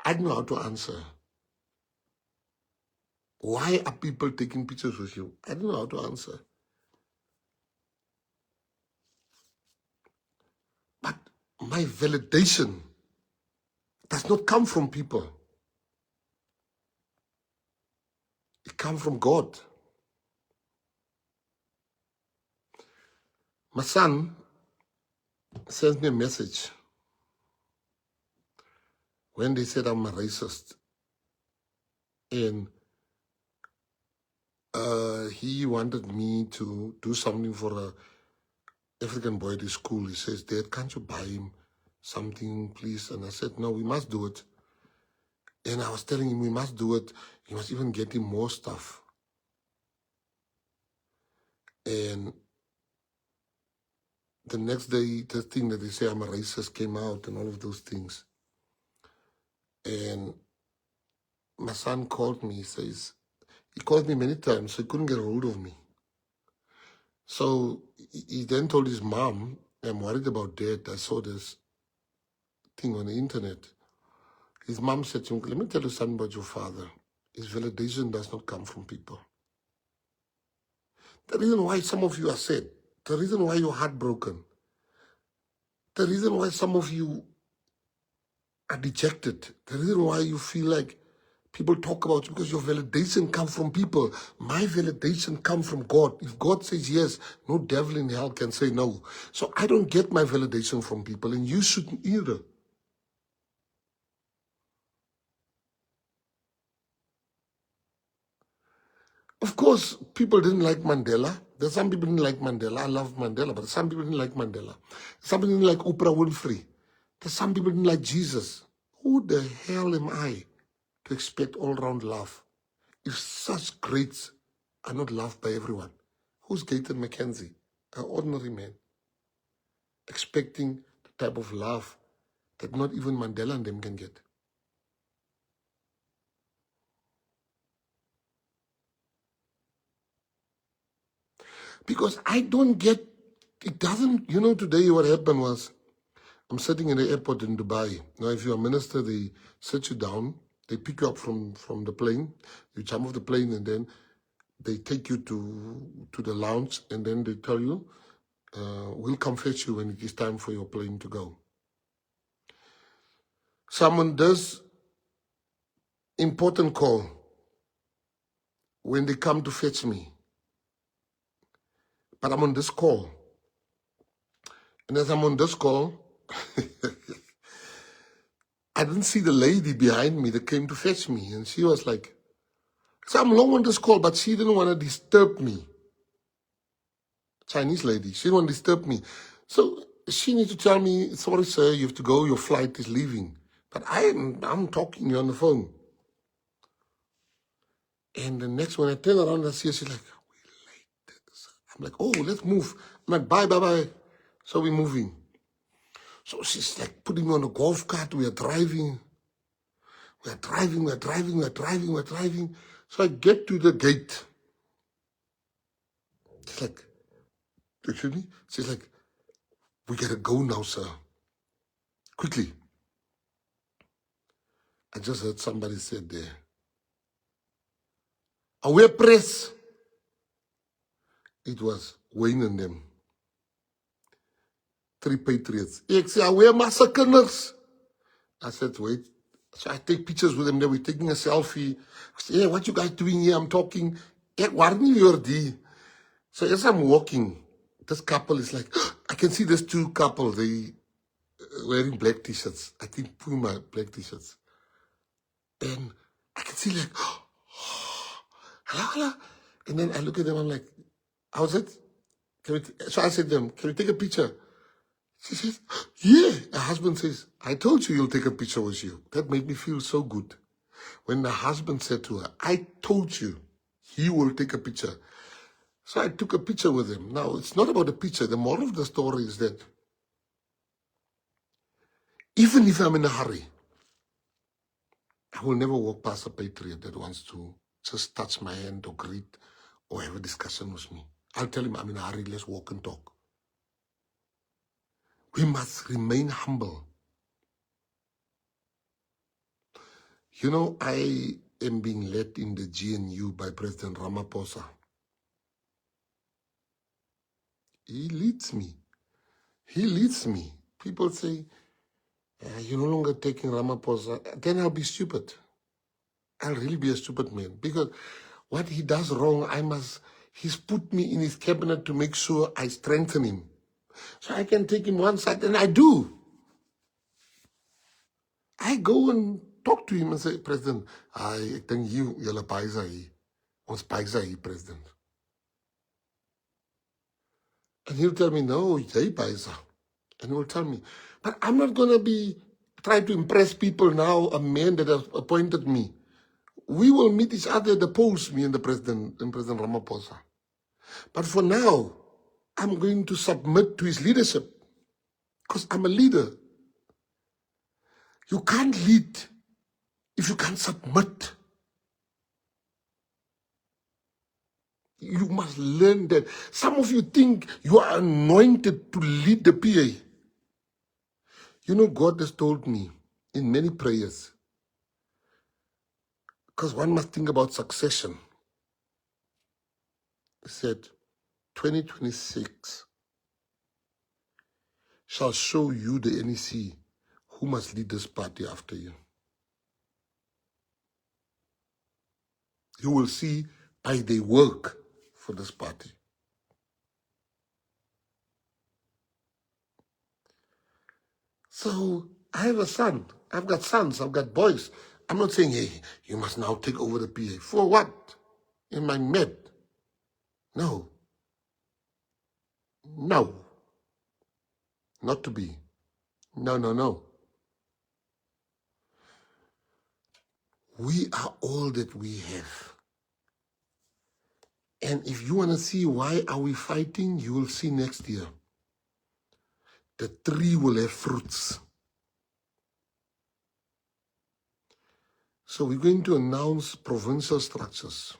B: I didn't know how to answer. Why are people taking pictures with you? I didn't know how to answer. But my validation does not come from people. It comes from God. My son sends me a message when they said I'm a racist. And he wanted me to do something for a African boy at his school. He says, Dad, can't you buy him something, please? And I said, no, we must do it. And I was telling him we must do it. You must even get him more stuff. And the next day, the thing that they say I'm a racist came out and all of those things. And my son called me, he called me many times, so he couldn't get a hold of me. So he then told his mom, I'm worried about Dad. I saw this thing on the internet. His mom said to him, let me tell you something about your father. His validation does not come from people. The reason why some of you are sad, the reason why you're heartbroken, the reason why some of you are dejected, the reason why you feel like people talk about you because your validation comes from people. My validation comes from God. If God says yes, no devil in hell can say no. So I don't get my validation from people, and you shouldn't either. Of course, people didn't like Mandela. There's some people didn't like Mandela. I love Mandela, but some people didn't like Mandela. Some people didn't like Oprah Winfrey. There's some people didn't like Jesus. Who the hell am I to expect all-round love if such greats are not loved by everyone? Who's Gayton Mckenzie? An ordinary man, expecting the type of love that not even Mandela and them can get. Because I don't get, it doesn't, today what happened was, I'm sitting in the airport in Dubai. Now, if you're a minister, they sit you down, they pick you up from the plane, you jump off the plane, and then they take you to the lounge, and then they tell you, we'll come fetch you when it is time for your plane to go. Someone does important call when they come to fetch me. But I'm on this call. And as I'm on this call, I didn't see the lady behind me that came to fetch me. And she was like, so I'm long on this call, but she didn't want to disturb me. Chinese lady, she didn't want to disturb me. So she needs to tell me, sorry, sir, you have to go, your flight is leaving. But I'm talking to you on the phone. And the next when I turn around, I see her, she's like, we're late. I'm like, oh, let's move. I'm like, bye, bye, bye. So we're moving. So she's like putting me on a golf cart. We are driving. We're driving. So I get to the gate. She's like, excuse me? She's like, we gotta go now, sir. Quickly. I just heard somebody said there, away press. It was Wayne and them. 3 patriots. Ek sê, away massacres. I said, wait. So I take pictures with them. They were taking a selfie. I said, hey, what you guys doing here? I'm talking. Ek warnie your die. So as I'm walking, this couple is like, I can see there's 2 couples. They wearing black t-shirts. I think Puma black t-shirts. And I can see like, hello. And then I look at them, I'm like, how's it? So I said to them, can we take a picture? She says, yeah. Her husband says, I told you he'll take a picture with you. That made me feel so good. When the husband said to her, I told you he will take a picture. So I took a picture with him. Now, it's not about the picture. The moral of the story is that even if I'm in a hurry, I will never walk past a patriot that wants to just touch my hand or greet or have a discussion with me. I'll tell him I'm in a hurry, let's walk and talk. We must remain humble. You know, I am being led in the GNU by President Ramaphosa. He leads me. He leads me. People say, you're no longer taking Ramaphosa. Then I'll be stupid. I'll really be a stupid man. Because what he does wrong, he's put me in his cabinet to make sure I strengthen him. So I can take him one side, and I do. I go and talk to him and say, President, I think you're a paisa hier. Ons paisa hier, President. And he'll tell me, no, jy paisa. And he'll tell me, but I'm not going to be try to impress people now, a man that has appointed me. We will meet each other at the polls, me and the President, and President Ramaphosa. But for now, I'm going to submit to his leadership because I'm a leader. You can't lead if you can't submit. You must learn that. Some of you think you are anointed to lead the PA. You know, God has told me in many prayers, because one must think about succession. He said, 2026 shall show you, the NEC, who must lead this party after you. You will see by their work for this party. So I have a son. I've got sons. I've got boys. I'm not saying, hey, you must now take over the PA. For what? Am I mad? No. No. Not to be. No, no, no. We are all that we have. And if you want to see why are we fighting, you will see next year. The tree will have fruits. So we're going to announce provincial structures.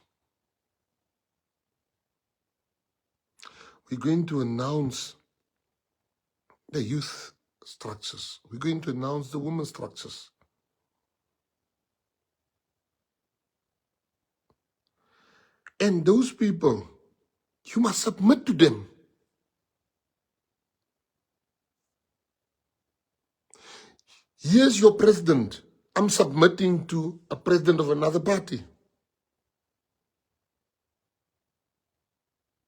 B: We're going to announce the youth structures. We're going to announce the women's structures. And those people, you must submit to them. Here's your president. I'm submitting to a president of another party.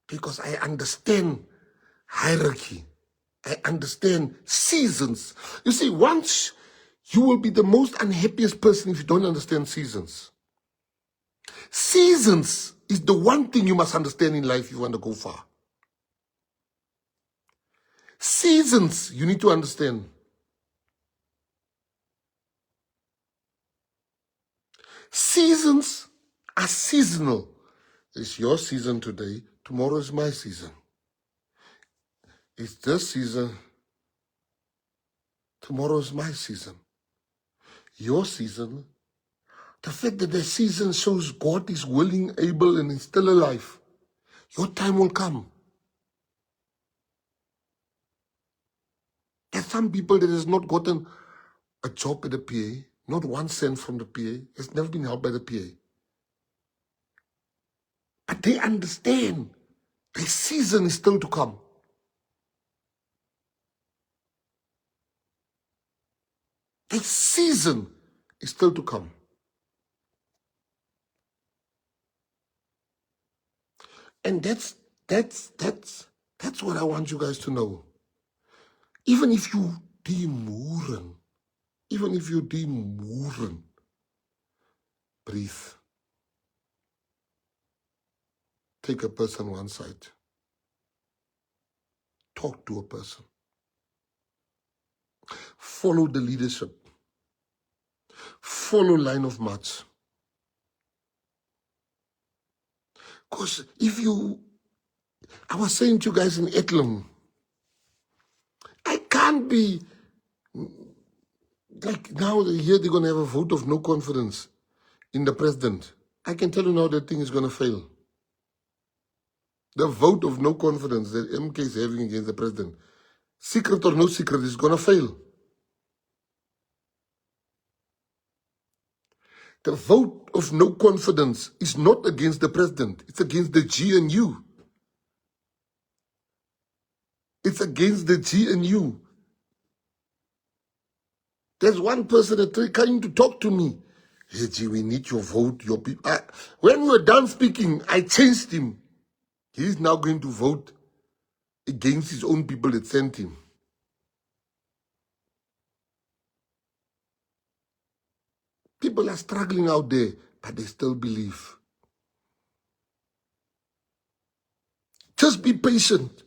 B: Because I understand hierarchy. I understand seasons. You see, once you will be the most unhappiest person if you don't understand seasons. Seasons is the one thing you must understand in life if you want to go far. Seasons, you need to understand. Seasons are seasonal. It's your season today. Tomorrow is my season. It's this season. Tomorrow is my season. Your season. The fact that the season shows God is willing, able, and is still alive. Your time will come. There's some people that has not gotten a job at the PA, not 1 cent from the PA, has never been helped by the PA. But they understand the season is still to come. The season is still to come. And that's what I want you guys to know. Even if you demoeren, breathe. Take a person one side. Talk to a person. Follow the leadership. Follow line of march. Because I was saying to you guys in Etlum, I can't be, like now here they're going to have a vote of no confidence in the president. I can tell you now that thing is going to fail. The vote of no confidence that MK is having against the president, secret or no secret, is going to fail. The vote of no confidence is not against the president. It's against the GNU. It's against the GNU. There's one person that came to talk to me. Hey, G, we need your vote, your people. When we were done speaking, I changed him. He's now going to vote against his own people that sent him. People are struggling out there, but they still believe. Just be patient.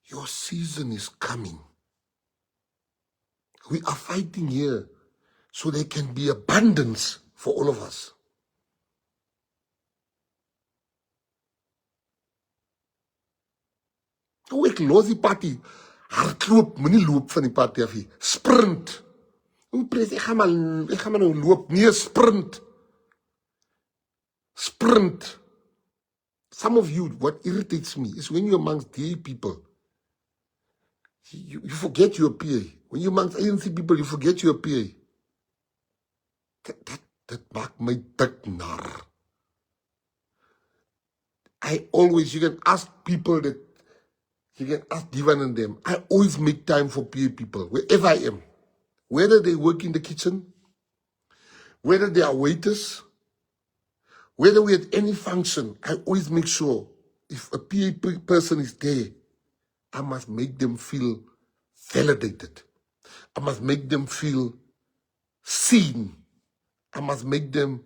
B: Your season is coming. We are fighting here so there can be abundance for all of us. Nou ek los die party. Hardloop, moenie loop van die party af hier. Sprint. Ek gaan maar nou loop, nie sprint. Sprint. Some of you, what irritates me is when you're amongst gay people, you forget your PA. When you're amongst ANC people, you forget your PA. That maak my dik nar. You can ask people that, you can ask Divan and them. I always make time for PA people, wherever I am. Whether they work in the kitchen, whether they are waiters, whether we're at any function, I always make sure if a PA person is there, I must make them feel validated. I must make them feel seen. I must make them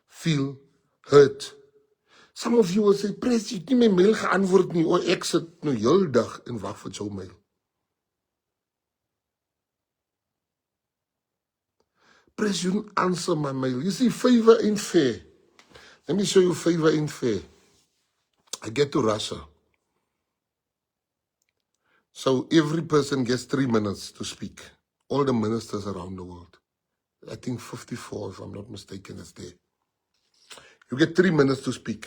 B: feel hurt. Some of you will say, Pres, jy het nie my mail geantwoord nie. O, ek sit nou heel dag en wag vir jou mail. Pres, you didn't answer my mail. You see, favor ain't fair. Let me show you favor ain't fair. I get to Russia. So every person gets 3 minutes to speak. All the ministers around the world. I think 54, if I'm not mistaken, is there. You get 3 minutes to speak.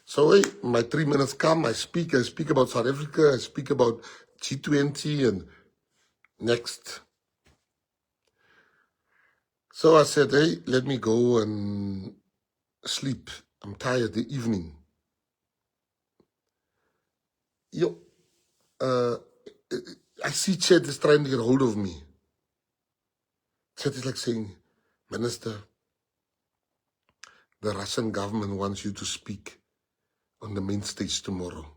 B: So hey, my 3 minutes come, I speak about South Africa, I speak about G20 and next. So I said, hey, let me go and sleep. I'm tired the evening. I see Chet is trying to get hold of me. Chet is like saying, Minister, the Russian government wants you to speak on the main stage tomorrow.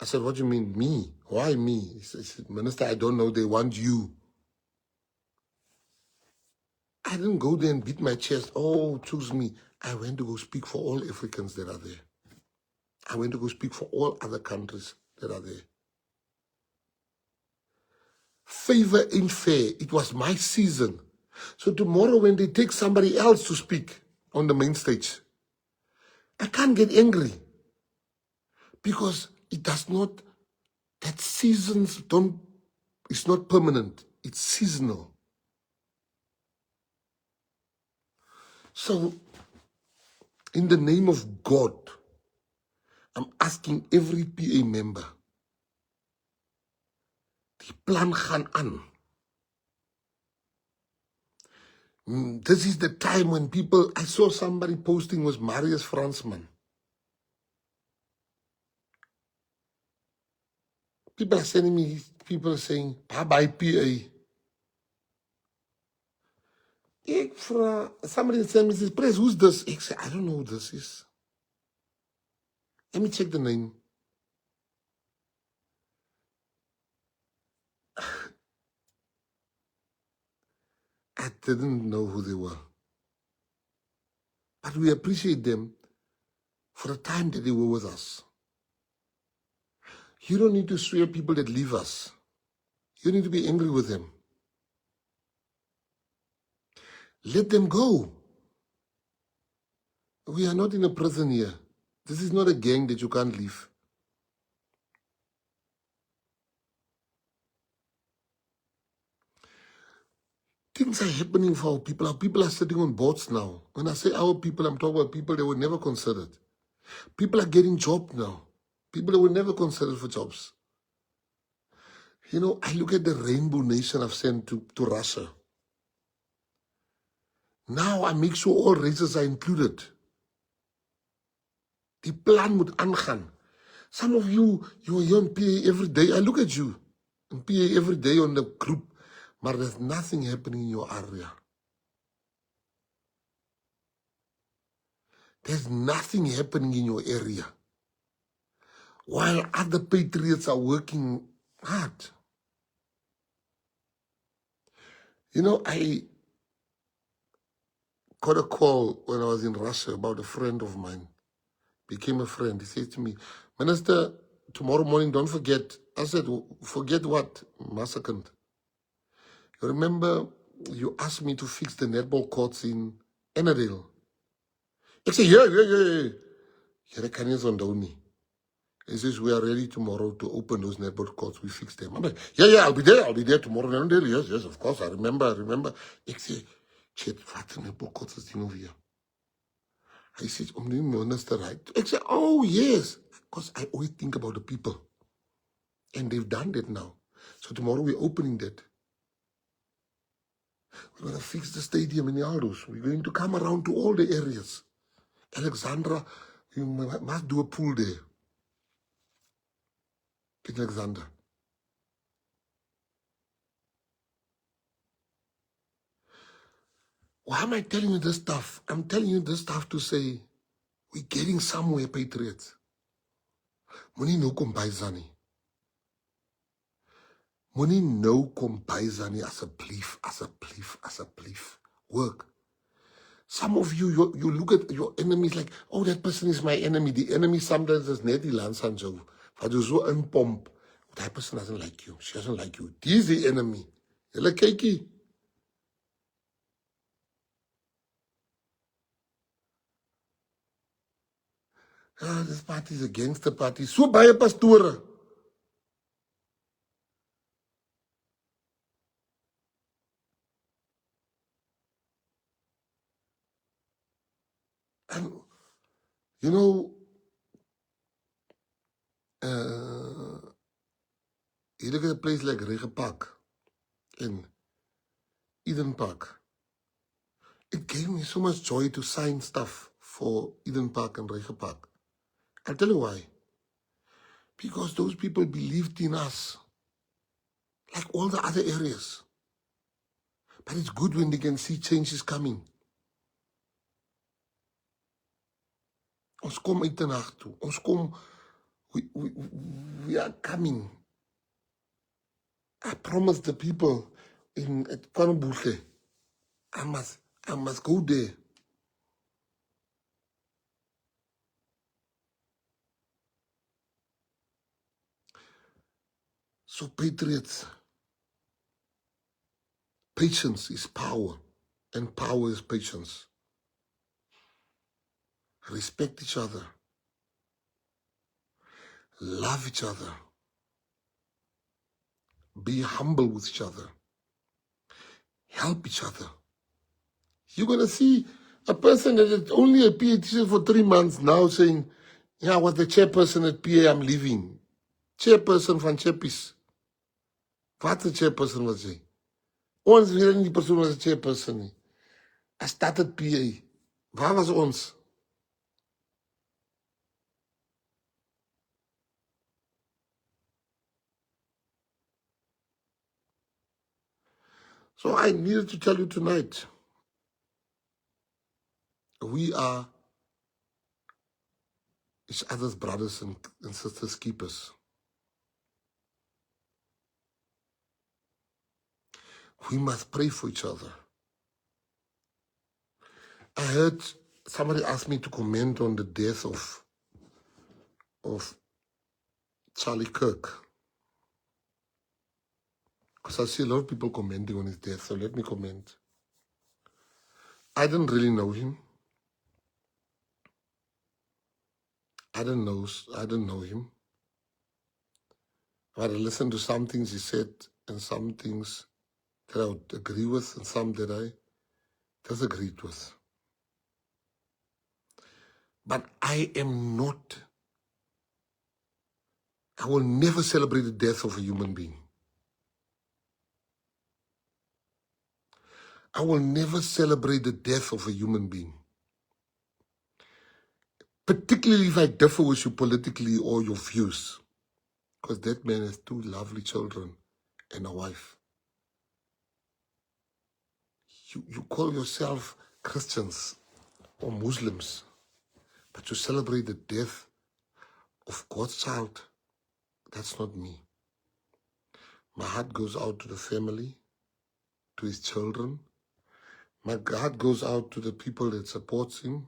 B: I said, what do you mean, me? Why me? He said, Minister, I don't know, they want you. I didn't go there and beat my chest. Oh, choose me. I went to go speak for all Africans that are there. I went to go speak for all other countries that are there. Favor ain't fair. It was my season. So tomorrow when they take somebody else to speak on the main stage, I can't get angry. Because it does not, that seasons don't, it's not permanent. It's seasonal. So, in the name of God, I'm asking every PA member, die plan gaan aan. This is the time when people, I saw somebody posting was Marius Fransman. People are sending me, people are saying, bye-bye PA. Somebody sent me, says, Pres, who's this? I say, I don't know who this is. Let me check the name. I didn't know who they were. But we appreciate them for the time that they were with us. You don't need to swear people that leave us. You need to be angry with them. Let them go. We are not in a prison here. This is not a gang that you can't leave. Things are happening for our people. Our people are sitting on boats now. When I say our people, I'm talking about people that were never considered. People are getting jobs now. People that were never considered for jobs. You know, I look at the rainbow nation I've sent to Russia. Now I make sure all races are included. Die plan moet aangaan. Some of you are here in PA every day. I look at you in PA every day on the group. But there's nothing happening in your area. There's nothing happening in your area. While other patriots are working hard. You know, I got a call when I was in Russia about a friend of mine. Became a friend. He said to me, Minister, tomorrow morning, don't forget. I said, forget what? Massacred. You remember you asked me to fix the netball courts in Enadale. I said, yeah. Here can you on me. He says, we are ready tomorrow to open those netball courts. We fix them. I'm like, yeah, I'll be there tomorrow. Yes, of course. I remember. I say, Chet, what netball courts is over here? I said, minister, right? I said, oh, yes. Because I always think about the people. And they've done that now. So tomorrow we're opening that. We're going to fix the stadium in Yaldus. We're going to come around to all the areas. Alexandra, you must do a pool there. In Alexandra. Why am I telling you this stuff? I'm telling you this stuff to say, we're getting somewhere, patriots. Money no kombaizani. Money no kombaizani as a belief. Work. Some of you, you look at your enemies like, oh, that person is my enemy. The enemy sometimes is net die landsan so. But you so inpomp. That person doesn't like you. She doesn't like you. This is the enemy. Julle kykie. Ah, this party is a gangster party. So baie pastore. And, you know, you look at a place like Rege Park in Eden Park. It gave me so much joy to sign stuff for Eden Park and Rege Park. I'll tell you why. Because those people believed in us, like all the other areas. But it's good when they can see change is coming. Ons kom uit die nag toe. Ons kom, we are coming. I promised the people in Kwanubuhle, I must go there. So patriots, patience is power, and power is patience. Respect each other. Love each other. Be humble with each other. Help each other. You're going to see a person that is only a PA teacher for 3 months now saying, yeah, I was the chairperson at PA, I'm leaving. Chairperson van Chappies. Wat 'n chairperson was hy? Ons weet nie die persoon was 'n chairperson nie. I started PA. Waar was ons? So I needed to tell you tonight, we are each other's brothers and sisters keepers. We must pray for each other. I heard somebody ask me to comment on the death of Charlie Kirk. Because I see a lot of people commenting on his death, so let me comment. I didn't really know him. I didn't know him. But I listened to some things he said and some things that I would agree with and some that I disagreed with. But I will never celebrate the death of a human being. I will never celebrate the death of a human being. Particularly if I differ with you politically or your views. Because that man has 2 lovely children and a wife. You call yourself Christians or Muslims, but you celebrate the death of God's child. That's not me. My heart goes out to the family, to his children. My heart goes out to the people that supports him.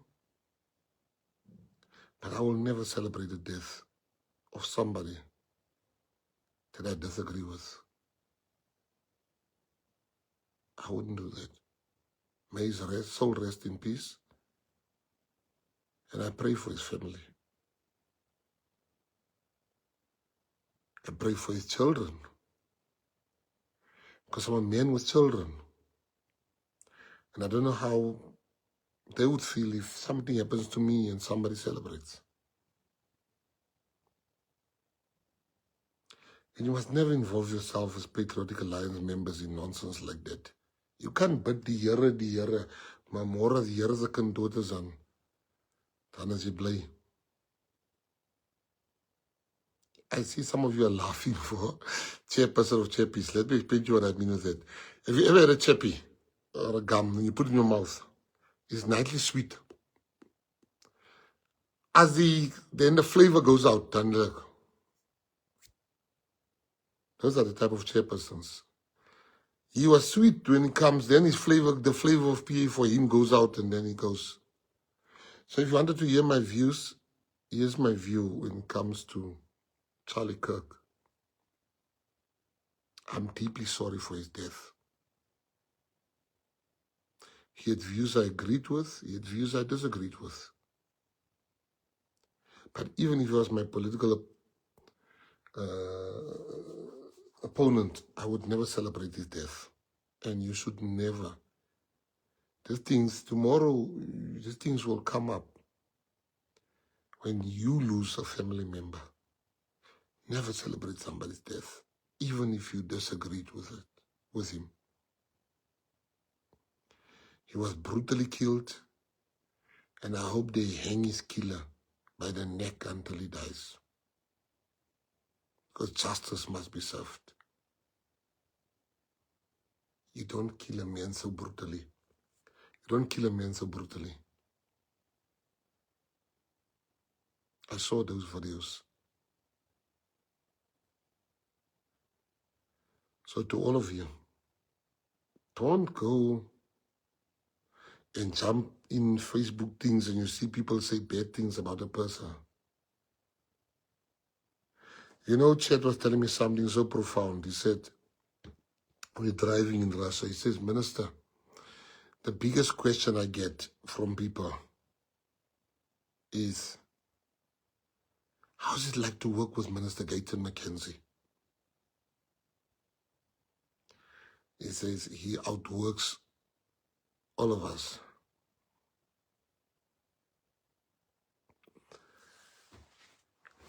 B: But I will never celebrate the death of somebody that I disagree with. I wouldn't do that. May his soul rest in peace. And I pray for his family. I pray for his children. Because I'm a man with children. And I don't know how they would feel if something happens to me and somebody celebrates. And you must never involve yourself as Patriotic Alliance members in nonsense like that. You can't bid die Here, maar môre as die Here se kind dood is dan is jy bly. I see some of you are laughing for chairperson of chappies. Let me explain to you what I mean with that. Have you ever had a chappy or a gum and you put it in your mouth? It's nicely sweet. As then the flavor goes out, then those are the type of chairpersons. He was sweet when it comes, then his flavor, the flavor of PA for him goes out and then he goes. So if you wanted to hear my views, here's my view when it comes to Charlie Kirk. I'm deeply sorry for his death. He had views I agreed with, he had views I disagreed with. But even if he was my political opponent, I would never celebrate his death. And you should never. Tomorrow, these things will come up when you lose a family member. Never celebrate somebody's death, even if you disagreed with him. He was brutally killed, and I hope they hang his killer by the neck until he dies. Because justice must be served. You don't kill a man so brutally. You don't kill a man so brutally. I saw those videos. So to all of you, don't go and jump in Facebook things and you see people say bad things about a person. You know, Chet was telling me something so profound. He said, we're driving in Russia. He says, Minister, the biggest question I get from people is, how's it like to work with Minister Gayton Mckenzie? He says he outworks all of us.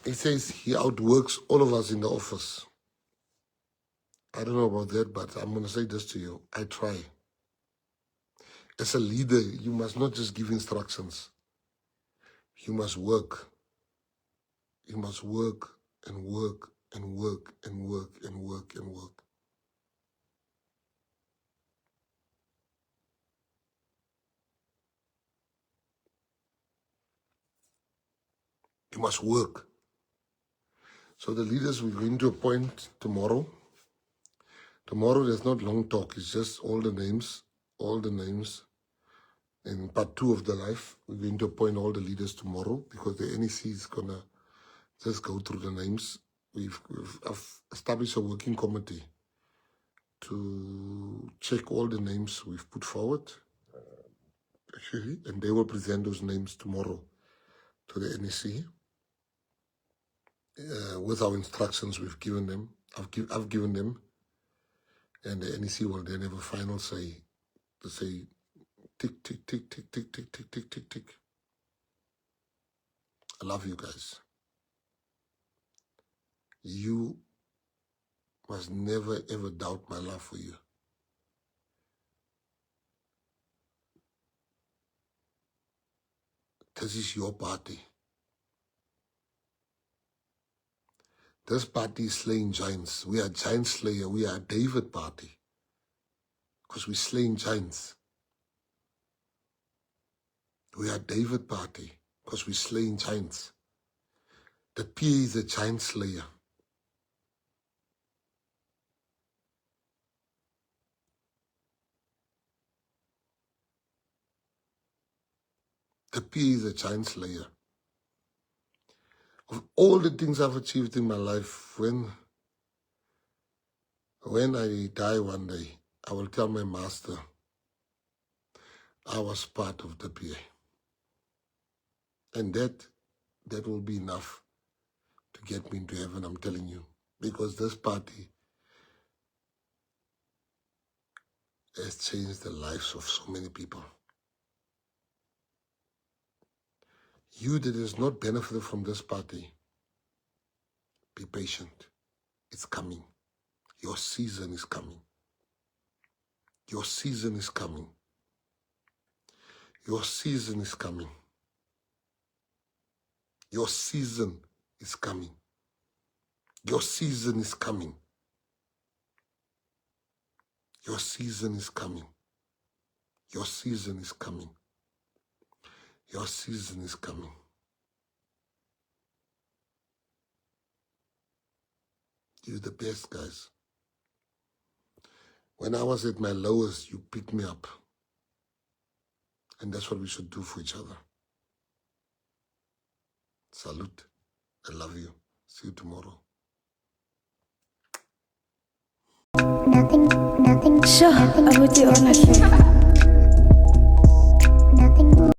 B: He says he outworks all of us in the office. I don't know about that, but I'm going to say this to you. I try. As a leader, you must not just give instructions. You must work. You must work and work and work and work and work and work. You must work. So the leaders, we're going to appoint tomorrow. Tomorrow there's not long talk. It's just all the names. In part 2 of the life, we're going to appoint all the leaders tomorrow because the NEC is going to just go through the names. We've established a working committee to check all the names we've put forward. And they will present those names tomorrow to the NEC with our instructions we've given them. I've given them, and the NEC will then have a final say to say tick, tick, tick, tick, tick, tick, tick, tick, tick, tick. I love you guys. You must never ever doubt my love for you. This is your party. This party is slaying giants. We are giant slayer. We are a David party. Because we're slaying giants. We are David party. Because we're slaying giants. The PA is a giant slayer. The PA is a giant slayer. Of all the things I've achieved in my life, when I die one day, I will tell my master, I was part of the PA. And that will be enough to get me into heaven, I'm telling you. Because this party has changed the lives of so many people. You that has not benefited from this party, be patient. It's coming. Your season is coming. Your season is coming. Your season is coming. Your season is coming. Your season is coming. Your season is coming. Your season is coming. Your season is coming. You're the best, guys. When I was at my lowest, you picked me up. And that's what we should do for each other. Salute. I love you. See you tomorrow.
A: Nothing. Sure, I would do ownership.